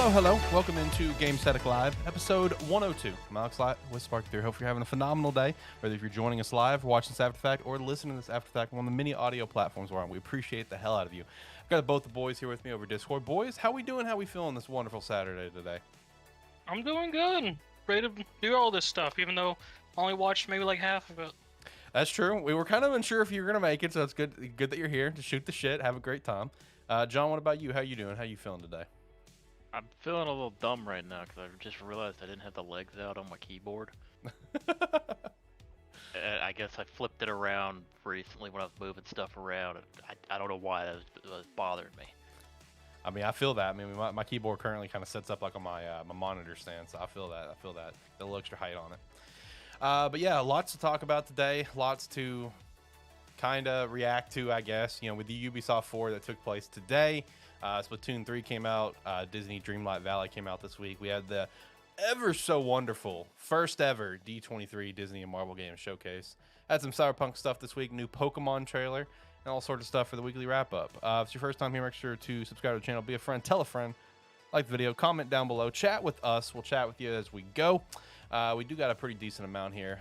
Hello. Welcome into Gamesthetic Live, episode 102. I'm Alex Light with SparkE3. Hope you're having a phenomenal day, whether if you're joining us live, watching this after the fact, or listening to this after the fact on the many audio platforms we're on. We appreciate the hell out of you. I've got both the boys here with me over Discord. Boys, how we doing? How we feeling this wonderful Saturday today? I'm doing good. Ready to do all this stuff, even though I only watched maybe like half of it. That's true. We were kind of unsure if you were going to make it, so it's good that you're here to shoot the shit, have a great time. John, what about you? How you doing? How you feeling today? I'm feeling a little dumb right now because I just realized I didn't have the legs out on my keyboard. I guess I flipped it around recently when I was moving stuff around. I don't know why that was bothering me. I mean, I feel that. I mean, my keyboard currently kind of sets up like on my my monitor stand, so I feel that. A little extra height on it. But yeah, lots to talk about today. Lots to kind of react to, I guess. You know, with the Ubisoft Foward that took place today. Splatoon 3 came out. Disney Dreamlight Valley came out this week. We had the ever so wonderful first ever D23 Disney and Marvel Games showcase. Had some Cyberpunk stuff this week, new Pokemon trailer, and all sorts of stuff for the weekly wrap up. If it's your first time here, make sure to subscribe to the channel, be a friend, tell a friend, like the video, comment down below, chat with us. We'll chat with you as we go. We do got a pretty decent amount here.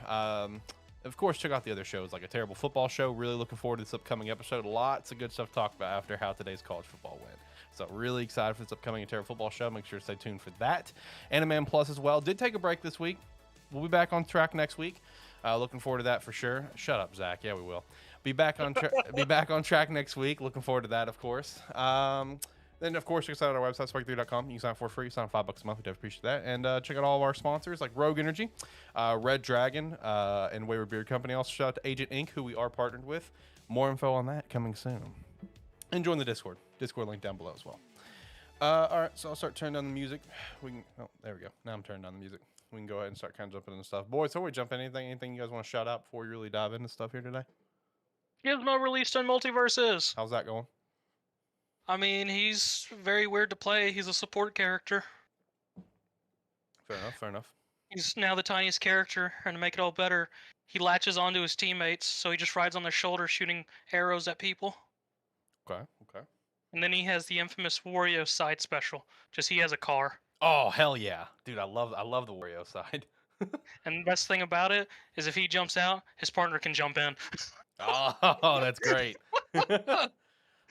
Of course, check out the other shows like A Terrible Football Show. Really looking forward to this upcoming episode. Lots of good stuff to talk about after how today's college football went. So really excited for this upcoming A Terrible Football Show. Make sure to stay tuned for that. AniMan Plus as well. Did take a break this week. We'll be back on track next week. Looking forward to that for sure. Shut up, Zach. Yeah, we will. Be back on track next week. Looking forward to that, of course. Then, of course, check us out on our website, SparkE3.com. You can sign up for free. Sign up $5 a month. We definitely appreciate that. And check out all of our sponsors like Rogue Energy, Red Dragon, and Wayward Beard Co. Also, shout out to Agent Inc., who we are partnered with. More info on that coming soon. And join the Discord. Discord link down below as well. All right, so I'll start turning down the music. Oh, there we go. Now I'm turning down the music. We can go ahead and start kind of jumping into stuff. Boys, before we jump in, anything you guys want to shout out before we really dive into stuff here today? Gizmo released on Multiverses. How's that going? I mean, he's very weird to play. He's a support character. Fair enough. He's now the tiniest character, and to make it all better, he latches onto his teammates, so he just rides on their shoulder shooting arrows at people. Okay. And then he has the infamous Wario side special. Just he has a car. Oh, hell yeah. Dude, I love the Wario side. And the best thing about it is if he jumps out, his partner can jump in. Oh, that's great.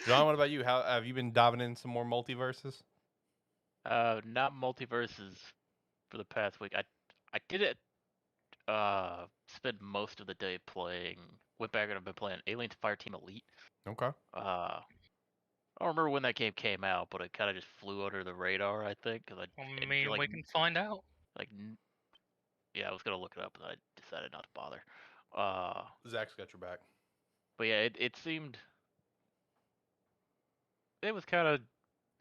John, what about you? How have you been diving in some more multiverses? Not multiverses for the past week. I did it. Spent most of the day playing. Went back and I've been playing Alien Fireteam Elite. Okay. I don't remember when that game came out, but it kind of just flew under the radar. I think because I mean, we can find out. Yeah, I was gonna look it up, but I decided not to bother. Zach's got your back. But yeah, it seemed. It was kind of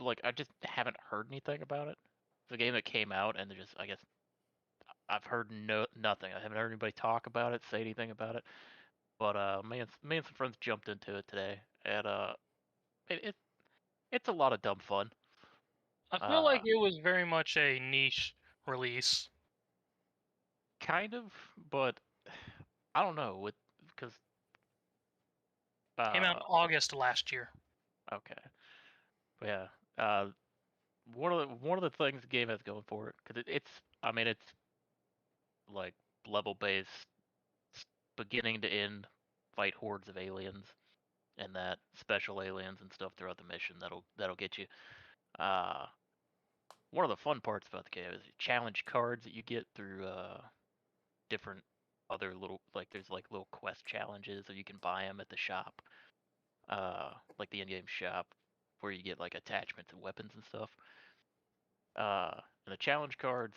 like I just haven't heard anything about it. It's a game that came out, and I guess I've heard nothing. I haven't heard anybody talk about it, say anything about it. But me and some friends jumped into it today, and it's a lot of dumb fun. I feel like it was very much a niche release. Kind of, but I don't know because Came out in August last year. Okay, but yeah, one of the things the game has going for it because it's like level based, beginning to end, fight hordes of aliens, and that special aliens and stuff throughout the mission that'll get you. One of the fun parts about the game is challenge cards that you get through different other little there's little quest challenges, or you can buy them at the shop, like the in-game shop, where you get like attachments and weapons and stuff. And the challenge cards,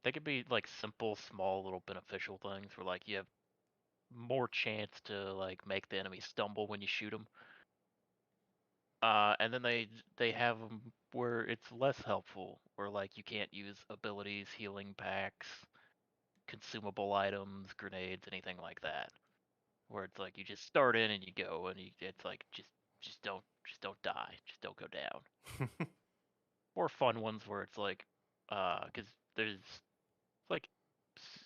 they could be like simple, small, little beneficial things where like you have more chance to like make the enemy stumble when you shoot them. And then they have them where it's less helpful, where like you can't use abilities, healing packs, consumable items, grenades, anything like that. Where it's like you just start in and you go, and it's like just don't die, just don't go down. Or fun ones where it's like, because there's like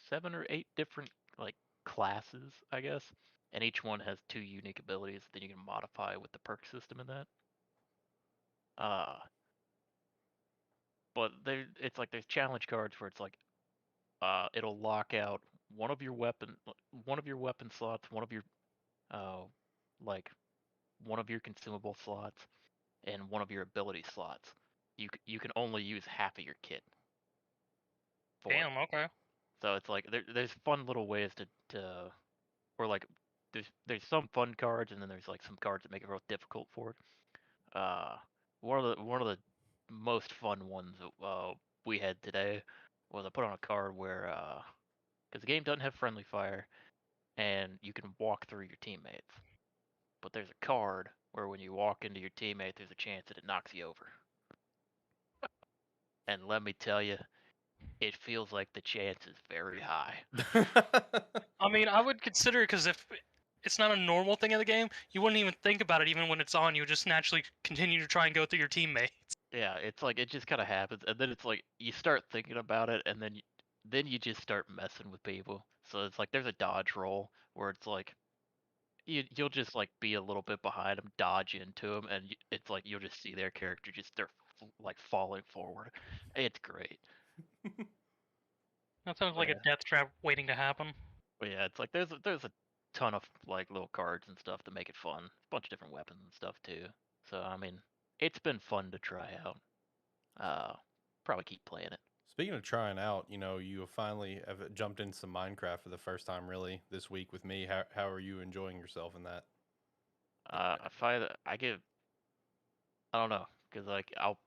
7 or 8 different like classes, I guess, and each one has 2 unique abilities that you can modify with the perk system in that. but it's like there's challenge cards where it's like, it'll lock out one of your weapon slots, one of your like one of your consumable slots, and one of your ability slots. You can only use half of your kit for it. Damn. Okay. So it's like there's fun little ways to or like there's some fun cards, and then there's like some cards that make it real difficult for it. One of the most fun ones we had today was I put on a card where because the game doesn't have friendly fire, and you can walk through your teammates, but there's a card where when you walk into your teammate, there's a chance that it knocks you over. And let me tell you, it feels like the chance is very high. I mean, I would consider it because if it's not a normal thing in the game, you wouldn't even think about it even when it's on. You would just naturally continue to try and go through your teammates. Yeah, it's like it just kind of happens, and then it's like you start thinking about it, and then you just start messing with people. So it's like there's a dodge roll where it's like you'll just like be a little bit behind them, dodge into them, and it's like you'll just see their character just start like falling forward. It's great. That sounds like Yeah. a death trap waiting to happen. But yeah, it's like there's a ton of like little cards and stuff to make it fun. A bunch of different weapons and stuff too. So I mean, it's been fun to try out. Probably keep playing it. Speaking of trying out, you finally have jumped into some Minecraft for the first time really this week with me. How are you enjoying yourself in that? I find that I don't know, because like I'll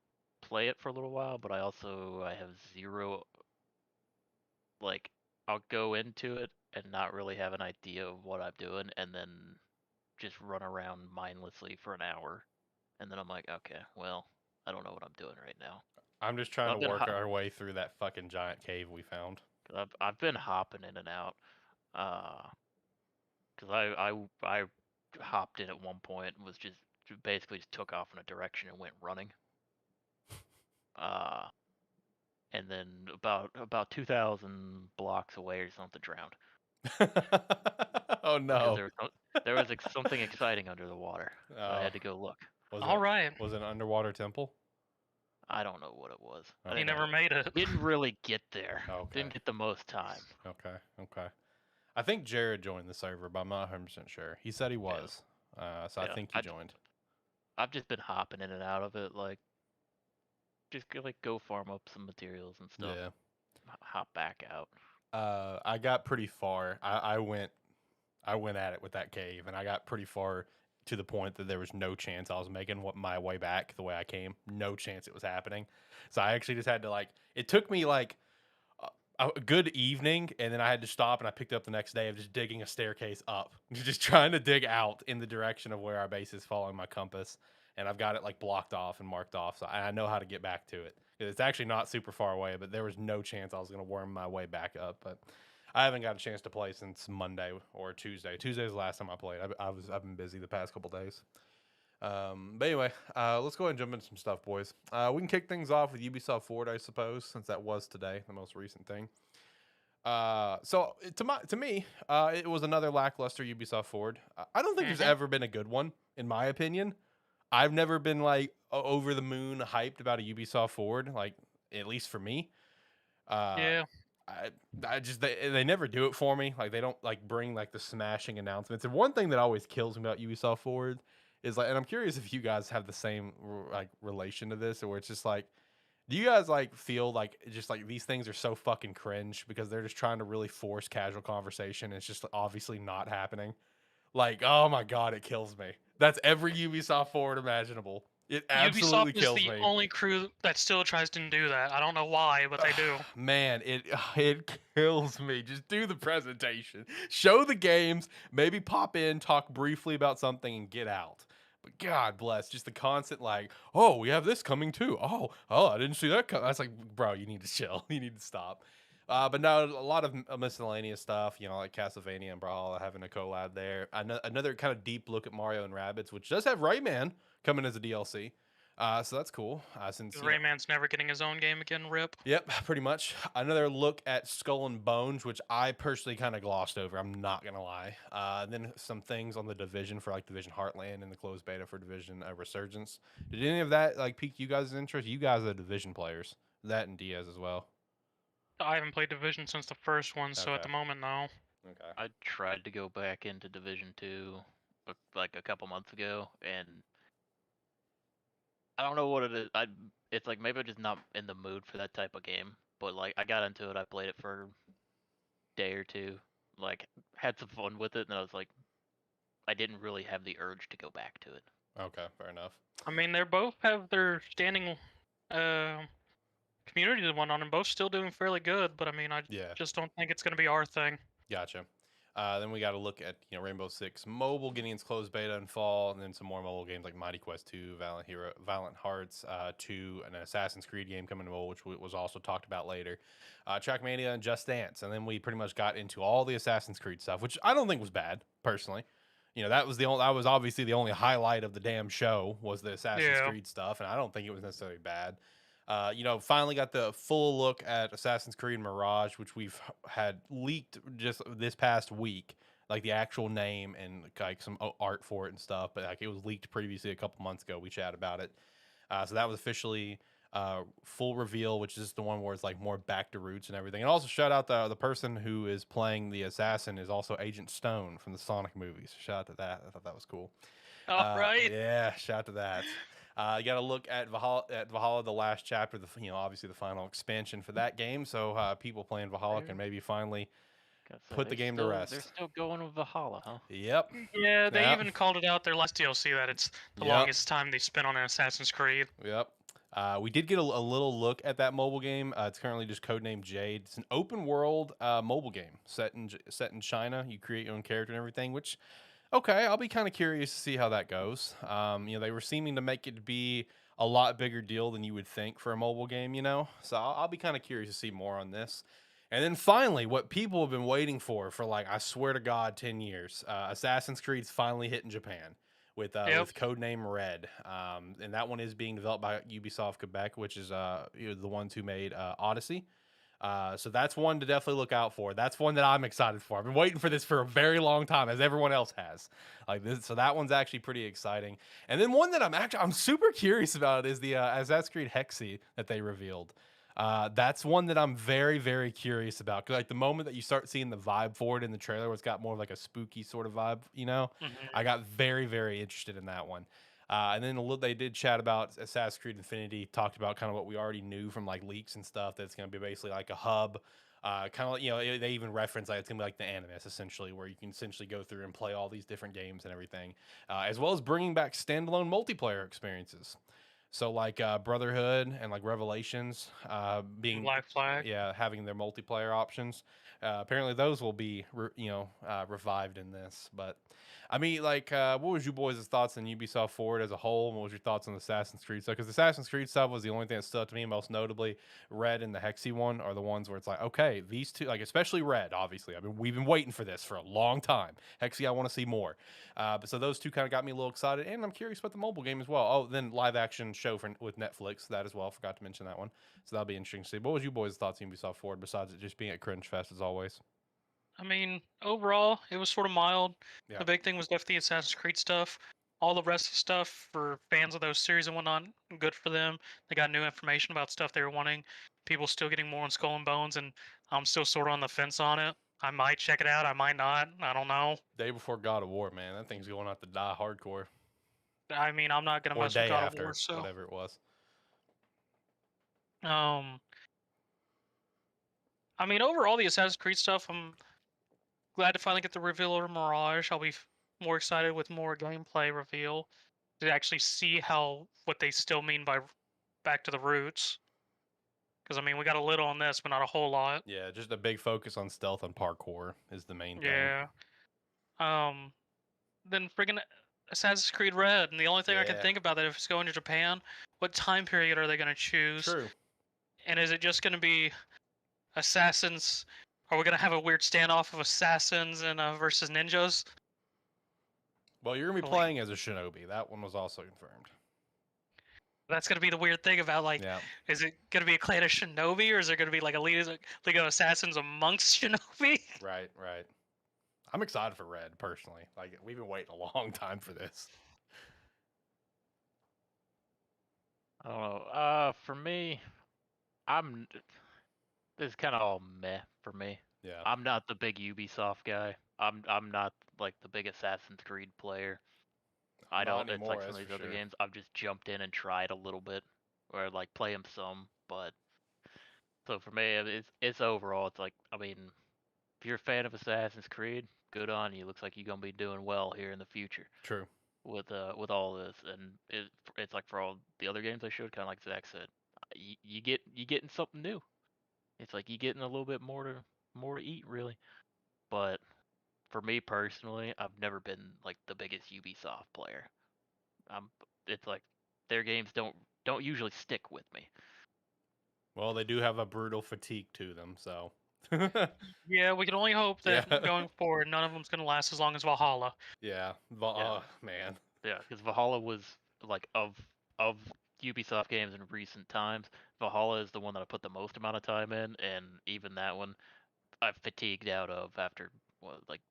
play it for a little while, but I have zero, like I'll go into it and not really have an idea of what I'm doing, and then just run around mindlessly for an hour, and then I'm like, okay, well, I don't know what I'm doing right now. I'm just trying to work our way through that fucking giant cave we found. I've been hopping in and out, because I hopped in at one point and was just basically just took off in a direction and went running. And then about 2,000 blocks away or something drowned. Oh no! There was something exciting under the water, so I had to go look. Right. Was it an underwater temple? I don't know what it was. Okay. He never made it. Didn't really get there. Okay. Didn't get the most time. Okay. I think Jarod joined the server, but I'm not 100% sure. He said he was, so I think he joined. I've just been hopping in and out of it, like just go farm up some materials and stuff. Yeah. Hop back out. I got pretty far. I went at it with that cave, and I got pretty far to the point that there was no chance I was making my way back the way I came. No chance it was happening. So I actually just had to it took me like a good evening, and then I had to stop, and I picked up the next day of just digging a staircase up, just trying to dig out in the direction of where our base is following my compass. And I've got it blocked off and marked off, so I know how to get back to it. It's actually not super far away, but there was no chance I was going to worm my way back up. But I haven't got a chance to play since Monday or Tuesday. Tuesday was the last time I played. I've been busy the past couple days. But anyway, let's go ahead and jump into some stuff, boys. We can kick things off with Ubisoft Foward, I suppose, since that was today, the most recent thing. So to me, it was another lackluster Ubisoft Foward. I don't think there's ever been a good one, in my opinion. I've never been over the moon hyped about a Ubisoft Foward, at least for me. Yeah. I just they never do it for me. They don't bring the smashing announcements. And one thing that always kills me about Ubisoft Foward is and I'm curious if you guys have the same relation to this, or it's just do you guys feel these things are so fucking cringe because they're just trying to really force casual conversation and it's just obviously not happening? Oh my god, it kills me. That's every Ubisoft Foward imaginable. It absolutely kills me. Ubisoft is the only crew that still tries to do that. I don't know why, but they do. Man, it kills me. Just do the presentation. Show the games, maybe pop in, talk briefly about something, and get out. But God bless, just the constant oh, we have this coming too. Oh, I didn't see that. That's bro, you need to chill. You need to stop. But no, a lot of miscellaneous stuff, like Castlevania and Brawlhalla having a collab there. Another kind of deep look at Mario and Rabbids, which does have Rayman coming as a DLC. So that's cool. Since Rayman's never getting his own game again, rip. Yep, pretty much. Another look at Skull and Bones, which I personally kind of glossed over. I'm not going to lie. Then some things on the Division for Division Heartland and the closed beta for Division Resurgence. Did any of that pique you guys' interest? You guys are Division players. That and Diaz as well. I haven't played Division since the first one, so at Okay. the moment, no. Okay. I tried to go back into Division 2 like a couple months ago, and I don't know what it is. It's like maybe I'm just not in the mood for that type of game. But like I got into it, I played it for a day or two, like had some fun with it, and I was like, I didn't really have the urge to go back to it. Okay, fair enough. I mean, they both have their standing communities and whatnot, and both still doing fairly good. But I mean, I Yeah. just don't think it's going to be our thing. Gotcha. Then we got to look at Rainbow Six Mobile getting its closed beta in fall, and then some more mobile games like Mighty Quest 2, Valiant Hearts 2, and an Assassin's Creed game coming to mobile, which was also talked about later. Trackmania and Just Dance, and then we pretty much got into all the Assassin's Creed stuff, which I don't think was bad personally. That was obviously the only highlight of the damn show was the Assassin's Creed stuff, and I don't think it was necessarily bad. Finally got the full look at Assassin's Creed Mirage, which we've had leaked just this past week, like the actual name and like some art for it and stuff. But like it was leaked previously a couple months ago. We chatted about it, so that was officially full reveal, which is the one where it's like more back to roots and everything. And also shout out the person who is playing the assassin is also Agent Stone from the Sonic movies. Shout out to that. I thought that was cool. All right. Yeah, shout out to that. You got to look at Valhalla, the last chapter, obviously the final expansion for that game. So people playing Valhalla can maybe finally put the game to rest. They're still going with Valhalla, huh? Yep. Yeah, they even called it out their last DLC that it's the longest time they spent on an Assassin's Creed. Yep. We did get a little look at that mobile game. It's currently just codenamed Jade. It's an open world mobile game set in China. You create your own character and everything, which. Okay, I'll be kind of curious to see how that goes. They were seeming to make it be a lot bigger deal than you would think for a mobile game, So I'll be kind of curious to see more on this. And then finally, what people have been waiting for like, I swear to God, 10 years. Assassin's Creed's finally hitting Japan with codename Red. And that one is being developed by Ubisoft Quebec, which is the ones who made Odyssey. So that's one to definitely look out for. That's one that I'm excited for. I've been waiting for this for a very long time, as everyone else has. Like this, so that one's actually pretty exciting. And then one that I'm super curious about is the Assassin's Creed Hexi that they revealed. That's one that I'm very, very curious about. Cause like the moment that you start seeing the vibe for it in the trailer, where it's got more of like a spooky sort of vibe, I got very, very interested in that one. And then they did chat about Assassin's Creed Infinity, talked about kind of what we already knew from like leaks and stuff. That's going to be basically like a hub, kind of like, they even reference like it's going to be like the Animus essentially, where you can essentially go through and play all these different games and everything, as well as bringing back standalone multiplayer experiences. So like Brotherhood and like Revelations being Black Flag. Yeah, having their multiplayer options. Apparently those will be revived in this. But I mean, like, what was you boys' thoughts on Ubisoft Forward as a whole? What was your thoughts on the Assassin's Creed stuff? Because Assassin's Creed stuff was the only thing that stood out to me, most notably. Red and the Hexi one are the ones where it's like, okay, these two, like especially Red, obviously. I mean, we've been waiting for this for a long time. Hexi, I want to see more. But so those two kind of got me a little excited, and I'm curious about the mobile game as well. Oh, then live action show with Netflix, that as well. Forgot to mention that one. So that'll be interesting to see. What was you boys' thoughts on Ubisoft Forward besides it just being at Cringe Fest as always? I mean, overall, it was sort of mild. Yeah. The big thing was definitely Assassin's Creed stuff. All the rest of the stuff for fans of those series and whatnot, good for them. They got new information about stuff they were wanting. People still getting more on Skull and Bones, and I'm still sort of on the fence on it. I might check it out. I might not. I don't know. Day before God of War, man. That thing's going out to die hardcore. I mean, I'm not going to mess with God of War, so... whatever it was. I mean, overall, the Assassin's Creed stuff, I'm glad to finally get the reveal of Mirage. I'll be more excited with more gameplay reveal to actually see what they still mean by back to the roots. Because, I mean, we got a little on this, but not a whole lot. Yeah, just a big focus on stealth and parkour is the main thing. Yeah. Then friggin' Assassin's Creed Red, and the only thing I can think about that if it's going to Japan, what time period are they going to choose? True. And is it just going to be assassins? Are we going to have a weird standoff of assassins and versus ninjas? Well, you're going to be playing as a shinobi. That one was also confirmed. That's going to be the weird thing about, like, is it going to be a clan of shinobi, or is there going to be, like, a league of assassins amongst shinobi? Right. I'm excited for Red, personally. Like, we've been waiting a long time for this. I don't know. For me, this is kind of all meh for me. Yeah. I'm not the big Ubisoft guy. I'm not like the big Assassin's Creed player. I Not don't. It's anymore, like some that's of these for other sure. games. I've just jumped in and tried a little bit, or like play them some. But so for me, it's overall. It's like, I mean, if you're a fan of Assassin's Creed, good on you. Looks like you're gonna be doing well here in the future True. with all this. And it's like for all the other games I showed, kind of like Zach said, you getting something new. It's like you getting a little bit more to eat, really. But for me personally, I've never been like the biggest Ubisoft player. Um, it's like their games don't usually stick with me. Well, they do have a brutal fatigue to them, so. Yeah, we can only hope that Yeah. going forward, none of them's gonna last as long as Valhalla. Yeah. Yeah. Man. Yeah, because Valhalla was like of Ubisoft games in recent times, Valhalla is the one that I put the most amount of time in, and even that one I've fatigued out of after what, like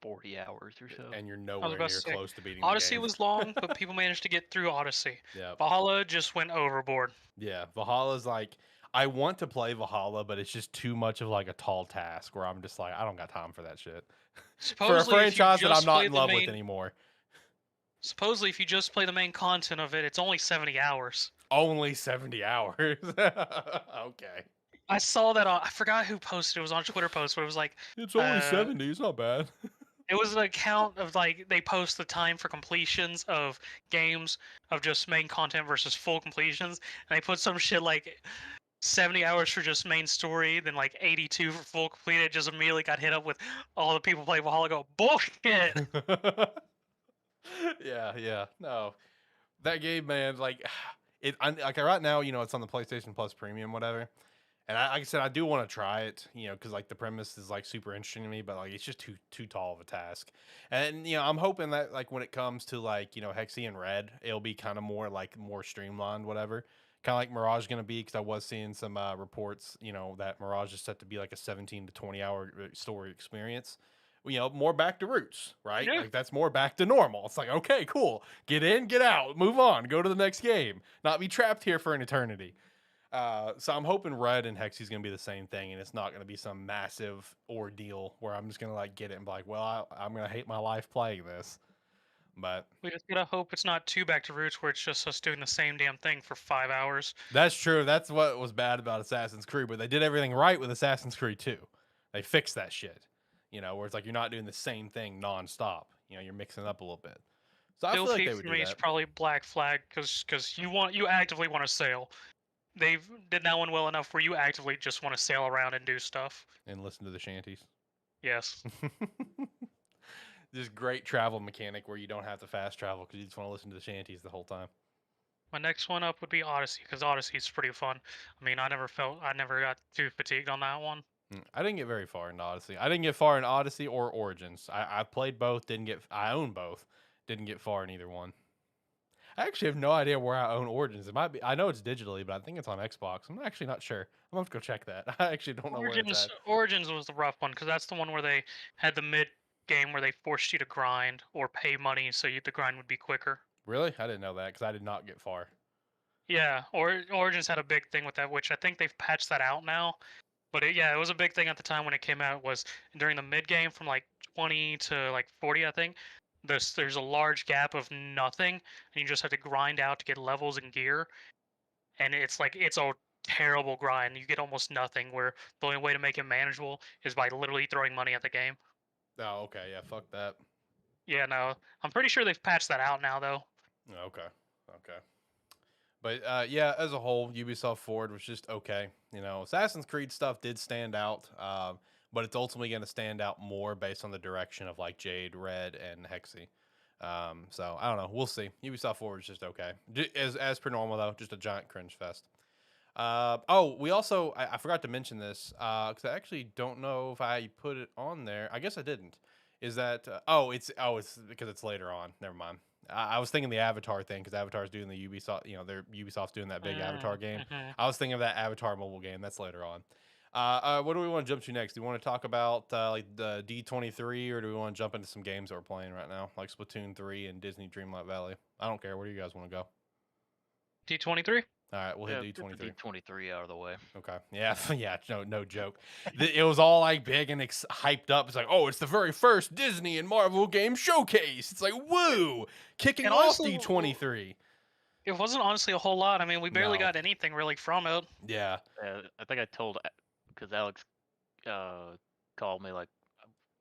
40 hours or so. And you're I was nowhere about to near say, close to beating the Odyssey game. was long, but people managed to get through Odyssey. Yeah. Valhalla just went overboard. Yeah. Valhalla's like, I want to play Valhalla, but it's just too much of like a tall task where I'm just like, I don't got time for that shit. For a Supposedly, if you franchise that I'm just not play in the love with main, anymore. supposedly if you just play the main content of it, it's only 70 hours. Only 70 hours. Okay. I saw that on, I forgot who posted it. It was on a Twitter post, but it was like, It's only 70. It's not bad. it was an account of like they post the time for completions of games of just main content versus full completions, and they put some shit like 70 hours for just main story, then like 82 for full complete. It just immediately got hit up with all the people play Valhalla go bullshit. Yeah. No. That game, man, like like right now, it's on the PlayStation Plus Premium, whatever. And like I said, I do want to try it, because like the premise is like super interesting to me, but like it's just too tall of a task. And I'm hoping that like when it comes to like Hexy and Red, it'll be kind of more streamlined, whatever. Kind of like Mirage is gonna be, because I was seeing some reports, that Mirage is set to be like a 17 to 20 hour story experience. More back to roots, right? Yeah. Like that's more back to normal. It's like, okay, cool, get in, get out, move on, go to the next game, not be trapped here for an eternity. So I'm hoping Red and Hexy's gonna be the same thing, and it's not gonna be some massive ordeal where I'm just gonna like get it and be like, well, I'm gonna hate my life playing this. But We just gotta hope it's not too back to roots where it's just us doing the same damn thing for 5 hours. that's true. That's what was bad about Assassin's Creed, but they did everything right with Assassin's Creed 2. They fixed that shit. Where it's like you're not doing the same thing nonstop. You're mixing it up a little bit. So I feel like Guilty they would for do me is that. probably Black Flag because you actively want to sail. They've did that one well enough where you actively just want to sail around and do stuff. And listen to the shanties. Yes. This great travel mechanic where you don't have to fast travel because you just want to listen to the shanties the whole time. My next one up would be Odyssey because Odyssey is pretty fun. I mean, I never got too fatigued on that one. I didn't get very far in Odyssey. I didn't get far in Odyssey or Origins. I played both. I own both. Didn't get far in either one. I actually have no idea where I own Origins. It might be. I know it's digitally, but I think it's on Xbox. I'm actually not sure. I'm gonna have to go check that. I actually don't know where it's at. Origins was the rough one because that's the one where they had the mid game where they forced you to grind or pay money so the grind would be quicker. Really? I didn't know that because I did not get far. Yeah, Origins had a big thing with that, which I think they've patched that out now. But it was a big thing at the time when it came out. Was during the mid game from like 20 to like 40, I think. There's a large gap of nothing, and you just have to grind out to get levels and gear. And it's a terrible grind. You get almost nothing. Where the only way to make it manageable is by literally throwing money at the game. Oh, okay. Yeah, fuck that. Yeah, no, I'm pretty sure they've patched that out now, though. Okay. But yeah, as a whole, Ubisoft Foward was just okay. Assassin's Creed stuff did stand out, but it's ultimately going to stand out more based on the direction of like Jade, Red, and Hexy. So I don't know. We'll see. Ubisoft Foward is just okay. As per normal though, just a giant cringe fest. We also I forgot to mention this because I actually don't know if I put it on there. I guess I didn't. Is that it's because it's later on. Never mind. I was thinking the Avatar thing because Avatar's doing the Ubisoft. Ubisoft's doing that big Avatar game. I was thinking of that Avatar mobile game. That's later on. What do we want to jump to next? Do we want to talk about like the D23, or do we want to jump into some games that we're playing right now, like Splatoon 3 and Disney Dreamlight Valley? I don't care. Where do you guys want to go? D23. All right, we'll hit get the D23. D23 out of the way. Okay. Yeah. Yeah. No joke. It was all like big and hyped up. It's like, oh, it's the very first Disney and Marvel game showcase. It's like, woo, kicking And off honestly, D23. it wasn't honestly a whole lot. I mean, we barely No. got anything really from it. Yeah. I think I told, because Alex called me like,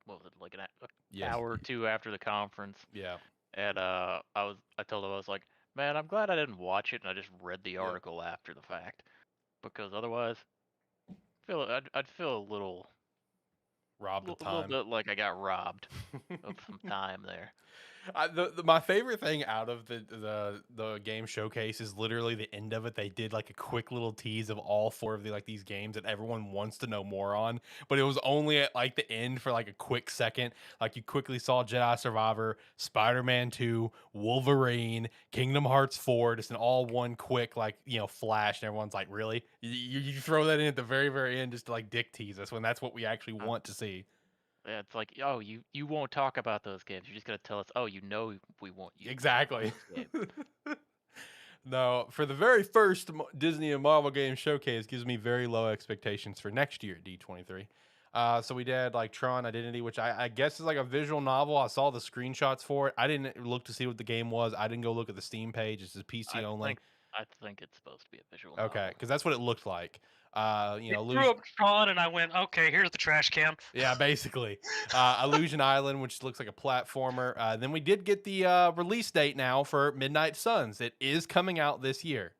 what was it, like an Yes. hour or two after the conference, Yeah. and I told him, I was like, man, I'm glad I didn't watch it and I just read the Yeah. article after the fact, because otherwise, I'd feel a little Robbed of little time. bit like I got robbed of some time there. My favorite thing out of the game showcase is literally the end of it. They did like a quick little tease of all 4 of these games that everyone wants to know more on, but it was only at like the end for like a quick second. Like you quickly saw Jedi Survivor, Spider-Man 2, Wolverine, Kingdom Hearts 4, just an all one quick like flash, and everyone's like, really? You throw that in at the very very end just to like dick tease us when that's what we actually want to see. Yeah, it's like, oh, you won't talk about those games. You're just gonna tell us, oh, we want you. Exactly. Games. No, for the very first Disney and Marvel game showcase gives me very low expectations for next year at D23. So we did like Tron Identity, which I guess is like a visual novel. I saw the screenshots for it. I didn't look to see what the game was. I didn't go look at the Steam page. It's just PC only. I think it's supposed to be a visual Okay, novel. because that's what it looked like. They threw up Tron, and I went, okay, here's the trash can. Yeah, basically. Illusion Island, which looks like a platformer. Then we did get the release date now for Midnight Suns. It is coming out this year.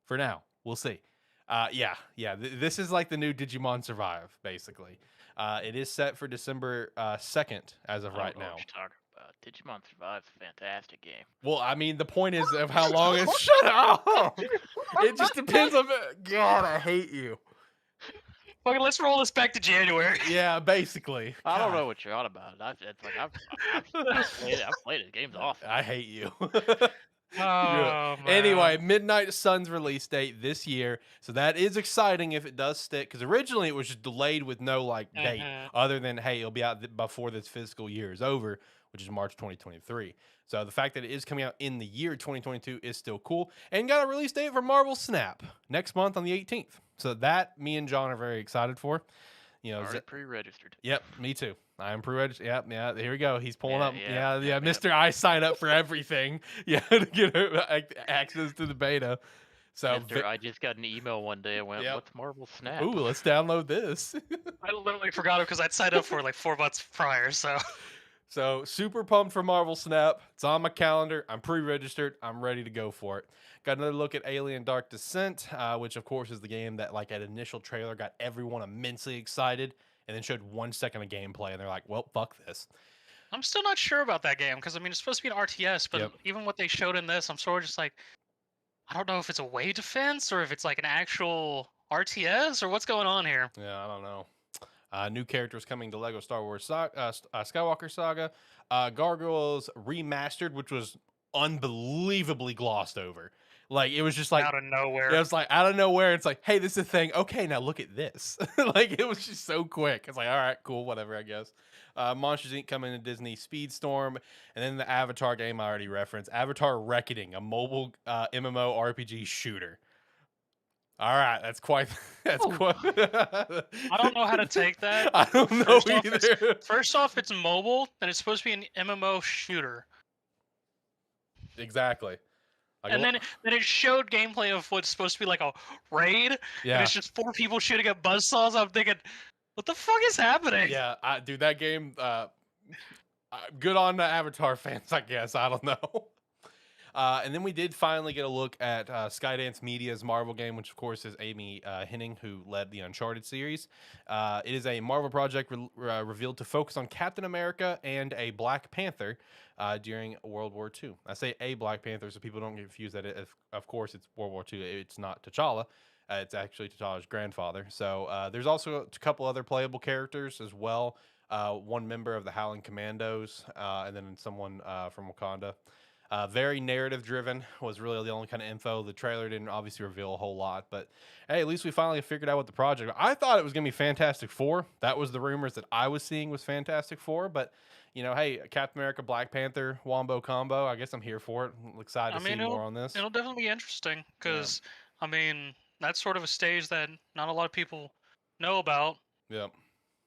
For now, we'll see. This is like the new Digimon Survive, basically. It is set for December 2nd as of right now. What you're talking about. Digimon Survive's a fantastic game. Well, I mean, the point is of how long it's... Shut up! It just depends on... God, I hate you. Okay, let's roll this back to January. Yeah, basically. I don't know what you're on about. It's like I've played it. The game's awesome. I hate you. Oh, anyway, Midnight Suns release date this year, so that is exciting if it does stick. Because originally it was just delayed with no like date, other than hey, it'll be out before this fiscal year is over, which is March 2023. So the fact that it is coming out in the year 2022 is still cool, and got a release date for Marvel Snap next month on the 18th. So that me and John are very excited for. Already pre-registered. Yep, me too. I am pre-registered. Yep, yeah. Here we go. He's pulling up. Yeah. Yep. Mr. I sign up for everything. Yeah, to get access to the beta. So I just got an email one day. I went, "What's Marvel Snap?" Ooh, let's download this. I literally forgot it because I'd signed up for it like 4 months prior. So super pumped for Marvel Snap. It's on my calendar. I'm pre-registered. I'm ready to go for it. Got another look at Alien Dark Descent, which of course is the game that like at initial trailer got everyone immensely excited, and then showed 1 second of gameplay, and they're like, "Well, fuck this." I'm still not sure about that game because I mean it's supposed to be an RTS, but even what they showed in this, I'm sort of just like, I don't know if it's a wave defense or if it's like an actual RTS or what's going on here. Yeah, I don't know. New characters coming to Lego Star Wars Skywalker Saga. Gargoyles Remastered, which was unbelievably glossed over. Like, it was just like... out of nowhere. It was like, out of nowhere, it's like, hey, this is a thing. Okay, now look at this. Like, it was just so quick. It's like, all right, cool, whatever, I guess. Monsters, Inc. coming to Disney Speedstorm. And then the Avatar game I already referenced. Avatar Reckoning, a mobile MMO RPG shooter. All right, that's quite. I don't know how to take that. I don't know either. First off, it's mobile, and it's supposed to be an MMO shooter. Exactly. And then it showed gameplay of what's supposed to be like a raid. Yeah. And it's just 4 people shooting at buzzsaws. I'm thinking, what the fuck is happening? Yeah, dude, that game. Good on the Avatar fans, I guess. I don't know. And then we did finally get a look at Skydance Media's Marvel game, which of course is Amy Hennig, who led the Uncharted series. It is a Marvel project revealed to focus on Captain America and a Black Panther during World War II. I say a Black Panther so people don't get confused that of course it's World War II. It's not T'Challa. It's actually T'Challa's grandfather. So there's also a couple other playable characters as well. One member of the Howling Commandos, and then someone from Wakanda. Very narrative driven was really the only kind of info. The trailer didn't obviously reveal a whole lot, but hey, at least we finally figured out what the project. I thought it was gonna be Fantastic Four. That was the rumors that I was seeing was Fantastic Four, but hey, Captain America, Black Panther, Wombo combo. I guess I'm here for it. I'm excited to see more on this. It'll definitely be interesting because I mean, that's sort of a stage that not a lot of people know about. Yep.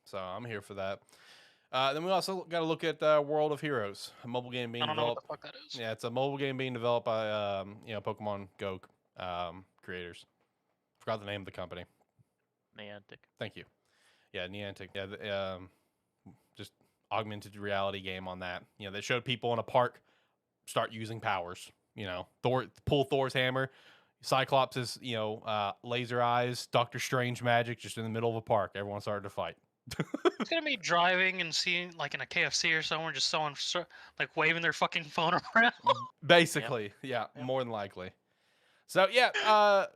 So I'm here for that. Then we also got to look at World of Heroes, a mobile game being I don't know what the developed. fuck that is. Yeah, it's a mobile game being developed by Pokemon Go creators. Forgot the name of the company. Niantic. Thank you. Yeah, Niantic. Yeah, just augmented reality game on that. You know, they showed people in a park start using powers. You know, Thor pull Thor's hammer, Cyclops' laser eyes, Doctor Strange magic, just in the middle of a park. Everyone started to fight. It's gonna be driving and seeing like in a KFC or somewhere, just someone like waving their fucking phone around. Basically, yeah, Yep. more than likely. So yeah,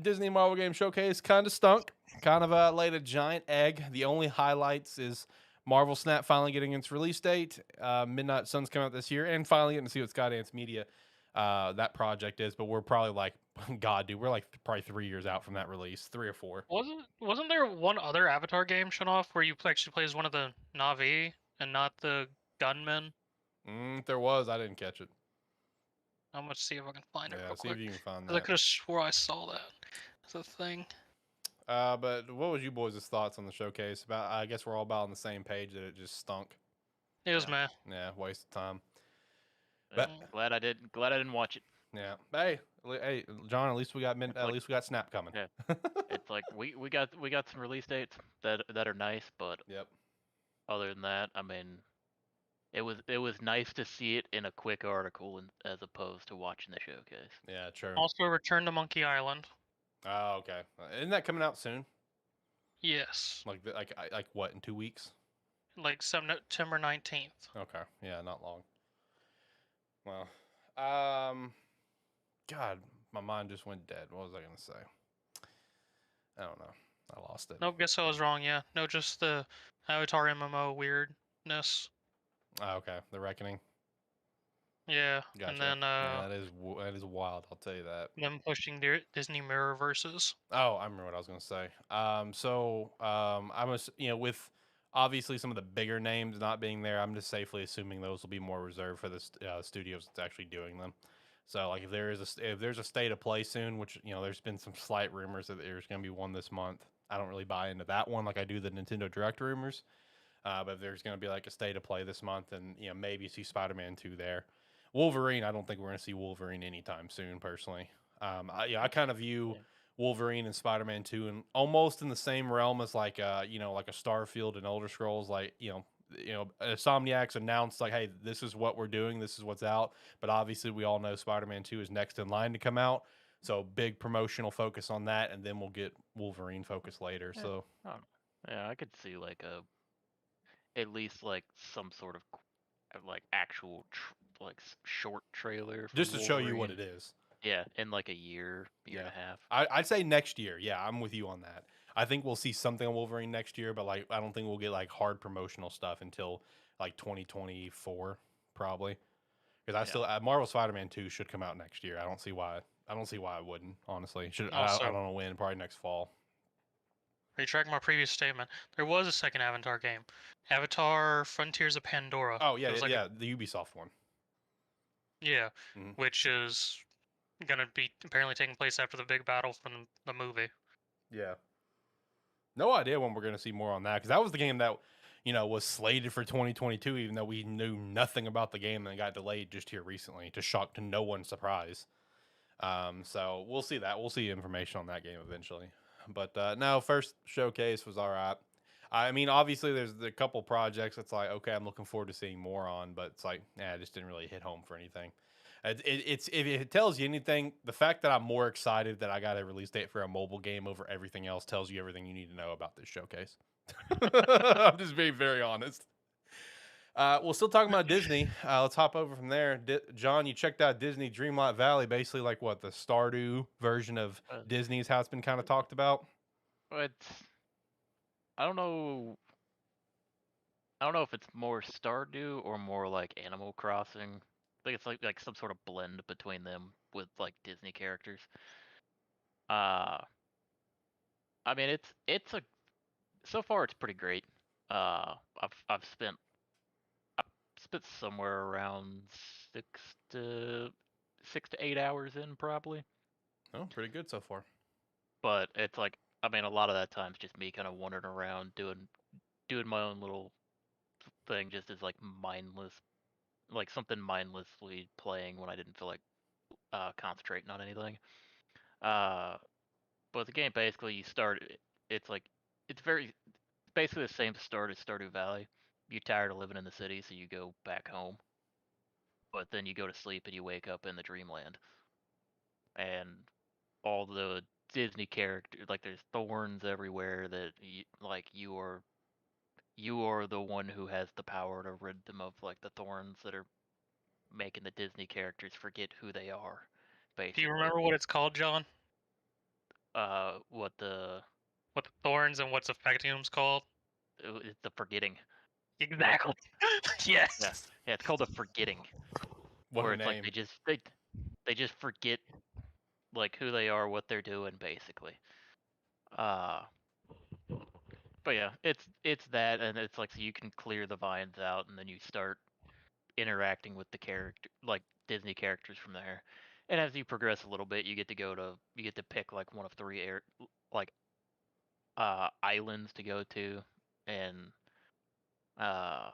Disney Marvel Game Showcase kind of stunk. Kind of laid a giant egg. The only highlights is Marvel Snap finally getting its release date. Midnight Sun's coming out this year, and finally getting to see what Skydance Media that project is. But we're probably like, God, dude, we're like probably 3 years out from that release, 3 or 4. Wasn't there one other Avatar game shown off where you actually play as one of the Na'vi and not the gunmen? There was, I didn't catch it. I'm gonna see if I can find it Yeah, real see quick. if you can find 'Cause I that. could have swore I saw that. It's a thing. But what was you boys' thoughts on the showcase? About, I guess we're all about on the same page that it just stunk. It was Yeah. meh. Yeah, waste of time. Yeah, But- glad I didn't watch it. Yeah. Hey, John. At least we got at least we got Snap coming. Yeah. It's like we got some release dates that are nice, but Yep. other than that, I mean, it was nice to see it in a quick article as opposed to watching the showcase. Yeah. True. Also, Return to Monkey Island. Oh, okay. Isn't that coming out soon? Yes, Like what, in 2 weeks? like September 19th. Okay. Yeah, not long. Well, God, my mind just went dead. What was I gonna say? I don't know. I lost it. Nope, guess I was wrong. Yeah, no, just the Avatar MMO weirdness. Oh, okay. The Reckoning. Yeah, Gotcha. and then Yeah, that is wild. I'll tell you that. them pushing Disney Mirrorverses. Oh, I remember what I was going to say. I was, with obviously some of the bigger names not being there, I'm just safely assuming those will be more reserved for the studios that's actually doing them. So, like, if there's a state of play soon, which there's been some slight rumors that there's going to be one this month. I don't really buy into that one, like I do the Nintendo Direct rumors. But if there's going to be like a state of play this month, and maybe see Spider-Man 2 there. Wolverine, I don't think we're going to see Wolverine anytime soon, personally. I kind of view Wolverine and Spider-Man 2 and almost in the same realm as like a Starfield and Elder Scrolls. Like Insomniac's announced like, hey, this is what we're doing, this is what's out. But obviously, we all know Spider-Man 2 is next in line to come out. So big promotional focus on that, and then we'll get Wolverine focus later. Yeah. So Yeah, I could see like at least like some sort of like actual short trailer for just to show you what Wolverine. it is. Yeah, in like a year and a half. I'd say next year. Yeah, I'm with you on that. I think we'll see something on Wolverine next year, but like I don't think we'll get like hard promotional stuff until like 2024 probably. Because Marvel Spider-Man 2 should come out next year. I don't see why I wouldn't, honestly. I don't know when, probably next fall. Retract my previous statement. There was a second Avatar game, Avatar: Frontiers of Pandora. Oh yeah, It was like the Ubisoft one. Yeah, Mhm. which is gonna be apparently taking place after the big battle from the movie. Yeah. No idea when we're going to see more on that, because that was the game that was slated for 2022, even though we knew nothing about the game, and it got delayed just here recently, to no one's surprise. So we'll see that. We'll see information on that game eventually. But no, first showcase was all right. I mean, obviously, there's a couple projects that's like, okay, I'm looking forward to seeing more on, but it's like, it just didn't really hit home for anything. If it tells you anything, the fact that I'm more excited that I got a release date for a mobile game over everything else tells you everything you need to know about this showcase. I'm just being very honest. We're still talking about Disney. Let's hop over from there. John, you checked out Disney Dreamlight Valley, basically like what, the Stardew version of Disney's, how it's been kind of talked about? But I don't know if it's more Stardew or more like Animal Crossing. I think it's like some sort of blend between them with like Disney characters. I mean, so far it's pretty great. I've spent somewhere around 6 to 8 hours in probably. Oh, pretty good so far. But it's like, I mean, a lot of that time's just me kind of wandering around doing my own little thing, just as like mindless, like something mindlessly playing when I didn't feel like concentrating on anything. But the game basically you start. It's like it's basically the same start as Stardew Valley. You're tired of living in the city, so you go back home. But then you go to sleep and you wake up in the dreamland, and all the Disney characters, like there's thorns everywhere that you are the one who has the power to rid them of like the thorns that are making the Disney characters forget who they are. Do Basically, you remember what it's called, John? what the thorns and what's affecting them's called? it's the forgetting. Exactly. Yes. Yeah, it's called the forgetting. What where a it's name. like they just forget like who they are, what they're doing, basically. But yeah, it's that, and it's like so you can clear the vines out, and then you start interacting with the character, like Disney characters from there. And as you progress a little bit, you get to pick like one of three like islands to go to, and uh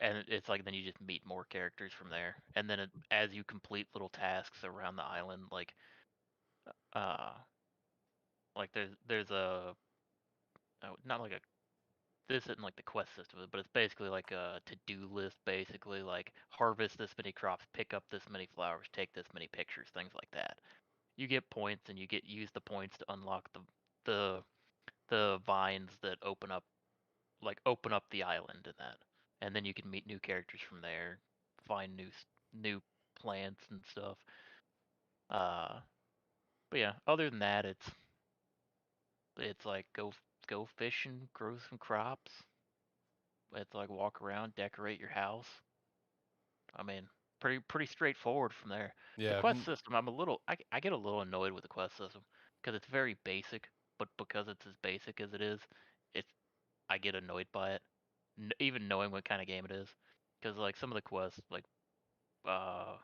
and it's like then you just meet more characters from there, and then as you complete little tasks around the island, uh like there's a not like a this isn't like the quest system, but it's basically like a to-do list, basically like harvest this many crops, pick up this many flowers, take this many pictures, things like that. You get points, and you use the points to unlock the the vines that open up the island and that, and then you can meet new characters from there, find new plants and stuff. But yeah, other than that, it's like go fishing, grow some crops. It's like walk around, decorate your house. I mean, pretty straightforward from there. The Yeah. quest system, I get a little annoyed with the quest system because it's very basic, but because it's as basic as it is, it's I get annoyed by it, even knowing what kind of game it is. Because like some of the quests, like uh,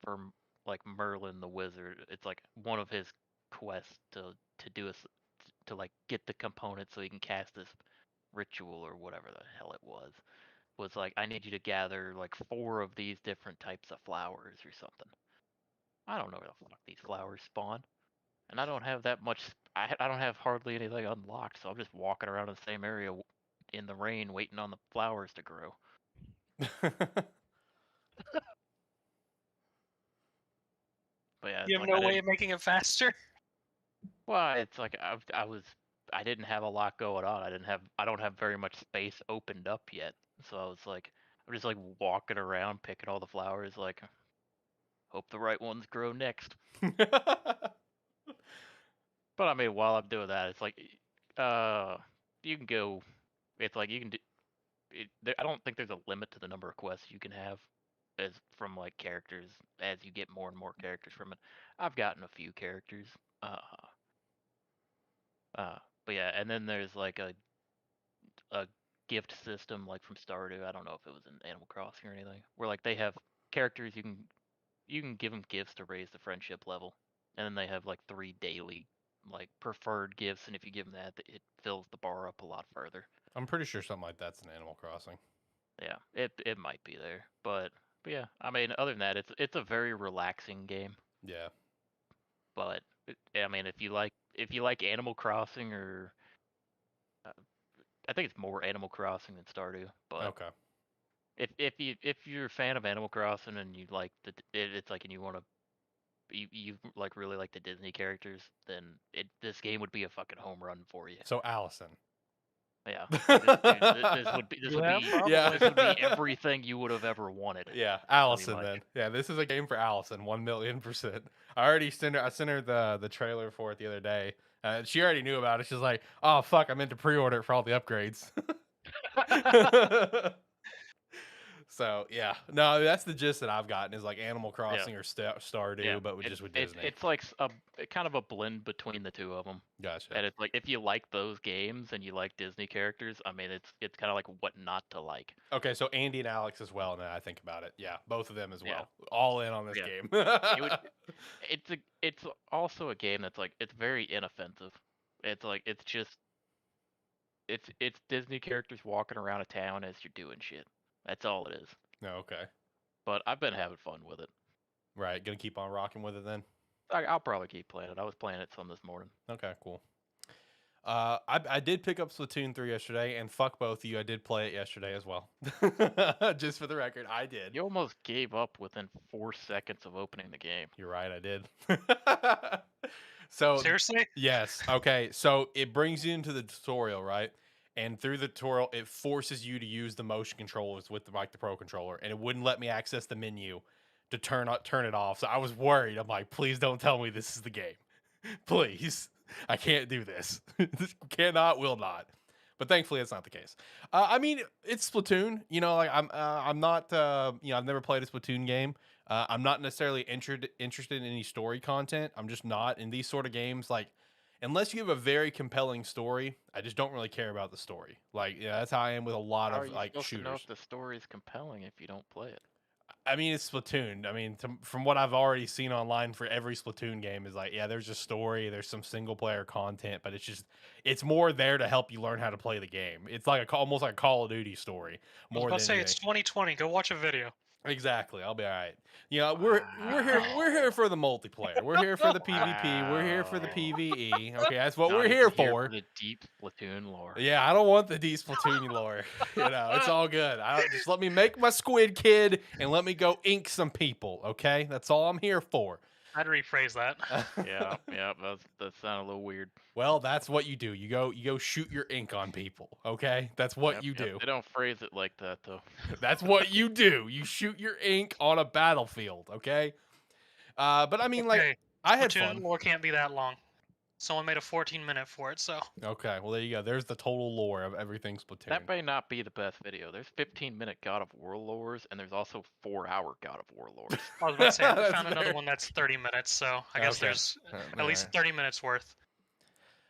for like Merlin the Wizard, it's like one of his quests to do to like get the component so he can cast this ritual or whatever the hell it was like, I need you to gather like 4 of these different types of flowers or something. I don't know where the fuck these flowers spawn, and I don't have that much. I don't have hardly anything unlocked, so I'm just walking around the same area in the rain, waiting on the flowers to grow. But yeah, You it's have like no way of making it faster. well, it's like I didn't have a lot going on. I don't have very much space opened up yet, so I was like, I'm just like walking around picking all the flowers, like hope the right ones grow next. But I mean, while I'm doing that, it's like, you can go. It's like you can do. I don't think there's a limit to the number of quests you can have, as from like characters. As you get more and more characters from it, I've gotten a few characters. Uh, but yeah, and then there's like a gift system like from Stardew. I don't know if it was in Animal Crossing or anything, where like they have characters you can give them gifts to raise the friendship level, and then they have like 3 daily like preferred gifts, and if you give them that, it fills the bar up a lot further. I'm pretty sure something like that's in Animal Crossing. Yeah, it might be there, but yeah, I mean, other than that, it's a very relaxing game. Yeah. But I mean, if you like Animal Crossing or uh, I think it's more Animal Crossing than Stardew, but Okay. if you're a fan of Animal Crossing and you like it's like and you want to you like really like the Disney characters, then this game would be a fucking home run for you. So Allison. Yeah, this would be Yeah. this would be everything you would have ever wanted. Yeah, Allison then. Yeah, this is a game for Allison, 1,000,000%. I already sent her the trailer for it the other day. She already knew about it. She's like, "Oh fuck, I meant to pre-order it for all the upgrades." So yeah, no, that's the gist that I've gotten is like Animal Crossing or Stardew, Yeah, but just with Disney. It's like kind of a blend between the two of them. Gotcha. And it's like if you like those games and you like Disney characters, I mean, it's kind of like what not to like. Okay, so Andy and Alex as well. Now I think about it, yeah, both of them as well, Yeah. all in on this Yeah. game. It's also a game that's like it's very inoffensive. It's like it's Disney characters walking around a town as you're doing shit. That's all it is. No, okay, But I've been having fun with it. right. Gonna keep on rocking with it then. I'll probably keep playing it. I was playing it some this morning. Okay, cool. I did pick up Splatoon 3 yesterday, and fuck both of you, I did play it yesterday as well. Just for the record, I did. You almost gave up within 4 seconds of opening the game. You're right, I did. So Seriously? yes, okay. So it brings you into the tutorial, right? And through the tutorial, it forces you to use the motion controllers with the Pro controller, and it wouldn't let me access the menu to turn it off. So I was worried. I'm like, please don't tell me this is the game. Please, I can't do this. Cannot, will not. But thankfully, it's not the case. I mean, it's Splatoon. You know, like I'm not. You know, I've never played a Splatoon game. I'm not necessarily interested in any story content. I'm just not in these sort of games. Like, unless you have a very compelling story, I just don't really care about the story. Like, yeah, that's how I am with a lot How are of you like supposed to know shooters. if the story is compelling if you don't play it? I mean, it's Splatoon. I mean, from what I've already seen online for every Splatoon game is like, yeah, there's a story, there's some single player content, but it's more there to help you learn how to play the game. It's like almost like a Call of Duty story. I was More about than to say anything. it's 2020. Go watch a video. Exactly. I'll be all right. You know, we're here for the multiplayer. We're here for the PvP. We're here for the Wow. PvE. Okay, that's what we're Johnny's here for. the deep Splatoon lore. Yeah, I don't want the D Splatoon lore. You know, it's all good. Just let me make my squid kid and let me go ink some people. Okay, that's all I'm here for. I'd rephrase that. Yeah, that sounded a little weird. Well, that's what you do. You go shoot your ink on people. Okay, that's what Yep, you yep. do. They don't phrase it like that though. That's what you do. You shoot your ink on a battlefield. Okay. But I mean, like, Okay, I had Splatoon fun. lore can't be that long. Someone made a 14-minute for it, so Okay, well there you go. There's the total lore of everything Splatoon. That may not be the best video. There's 15-minute God of War lores, and there's also 4-hour God of War lores. I was about to say I That's found another fair. one that's 30 minutes, so I guess Okay. there's at Alright. least 30 minutes worth.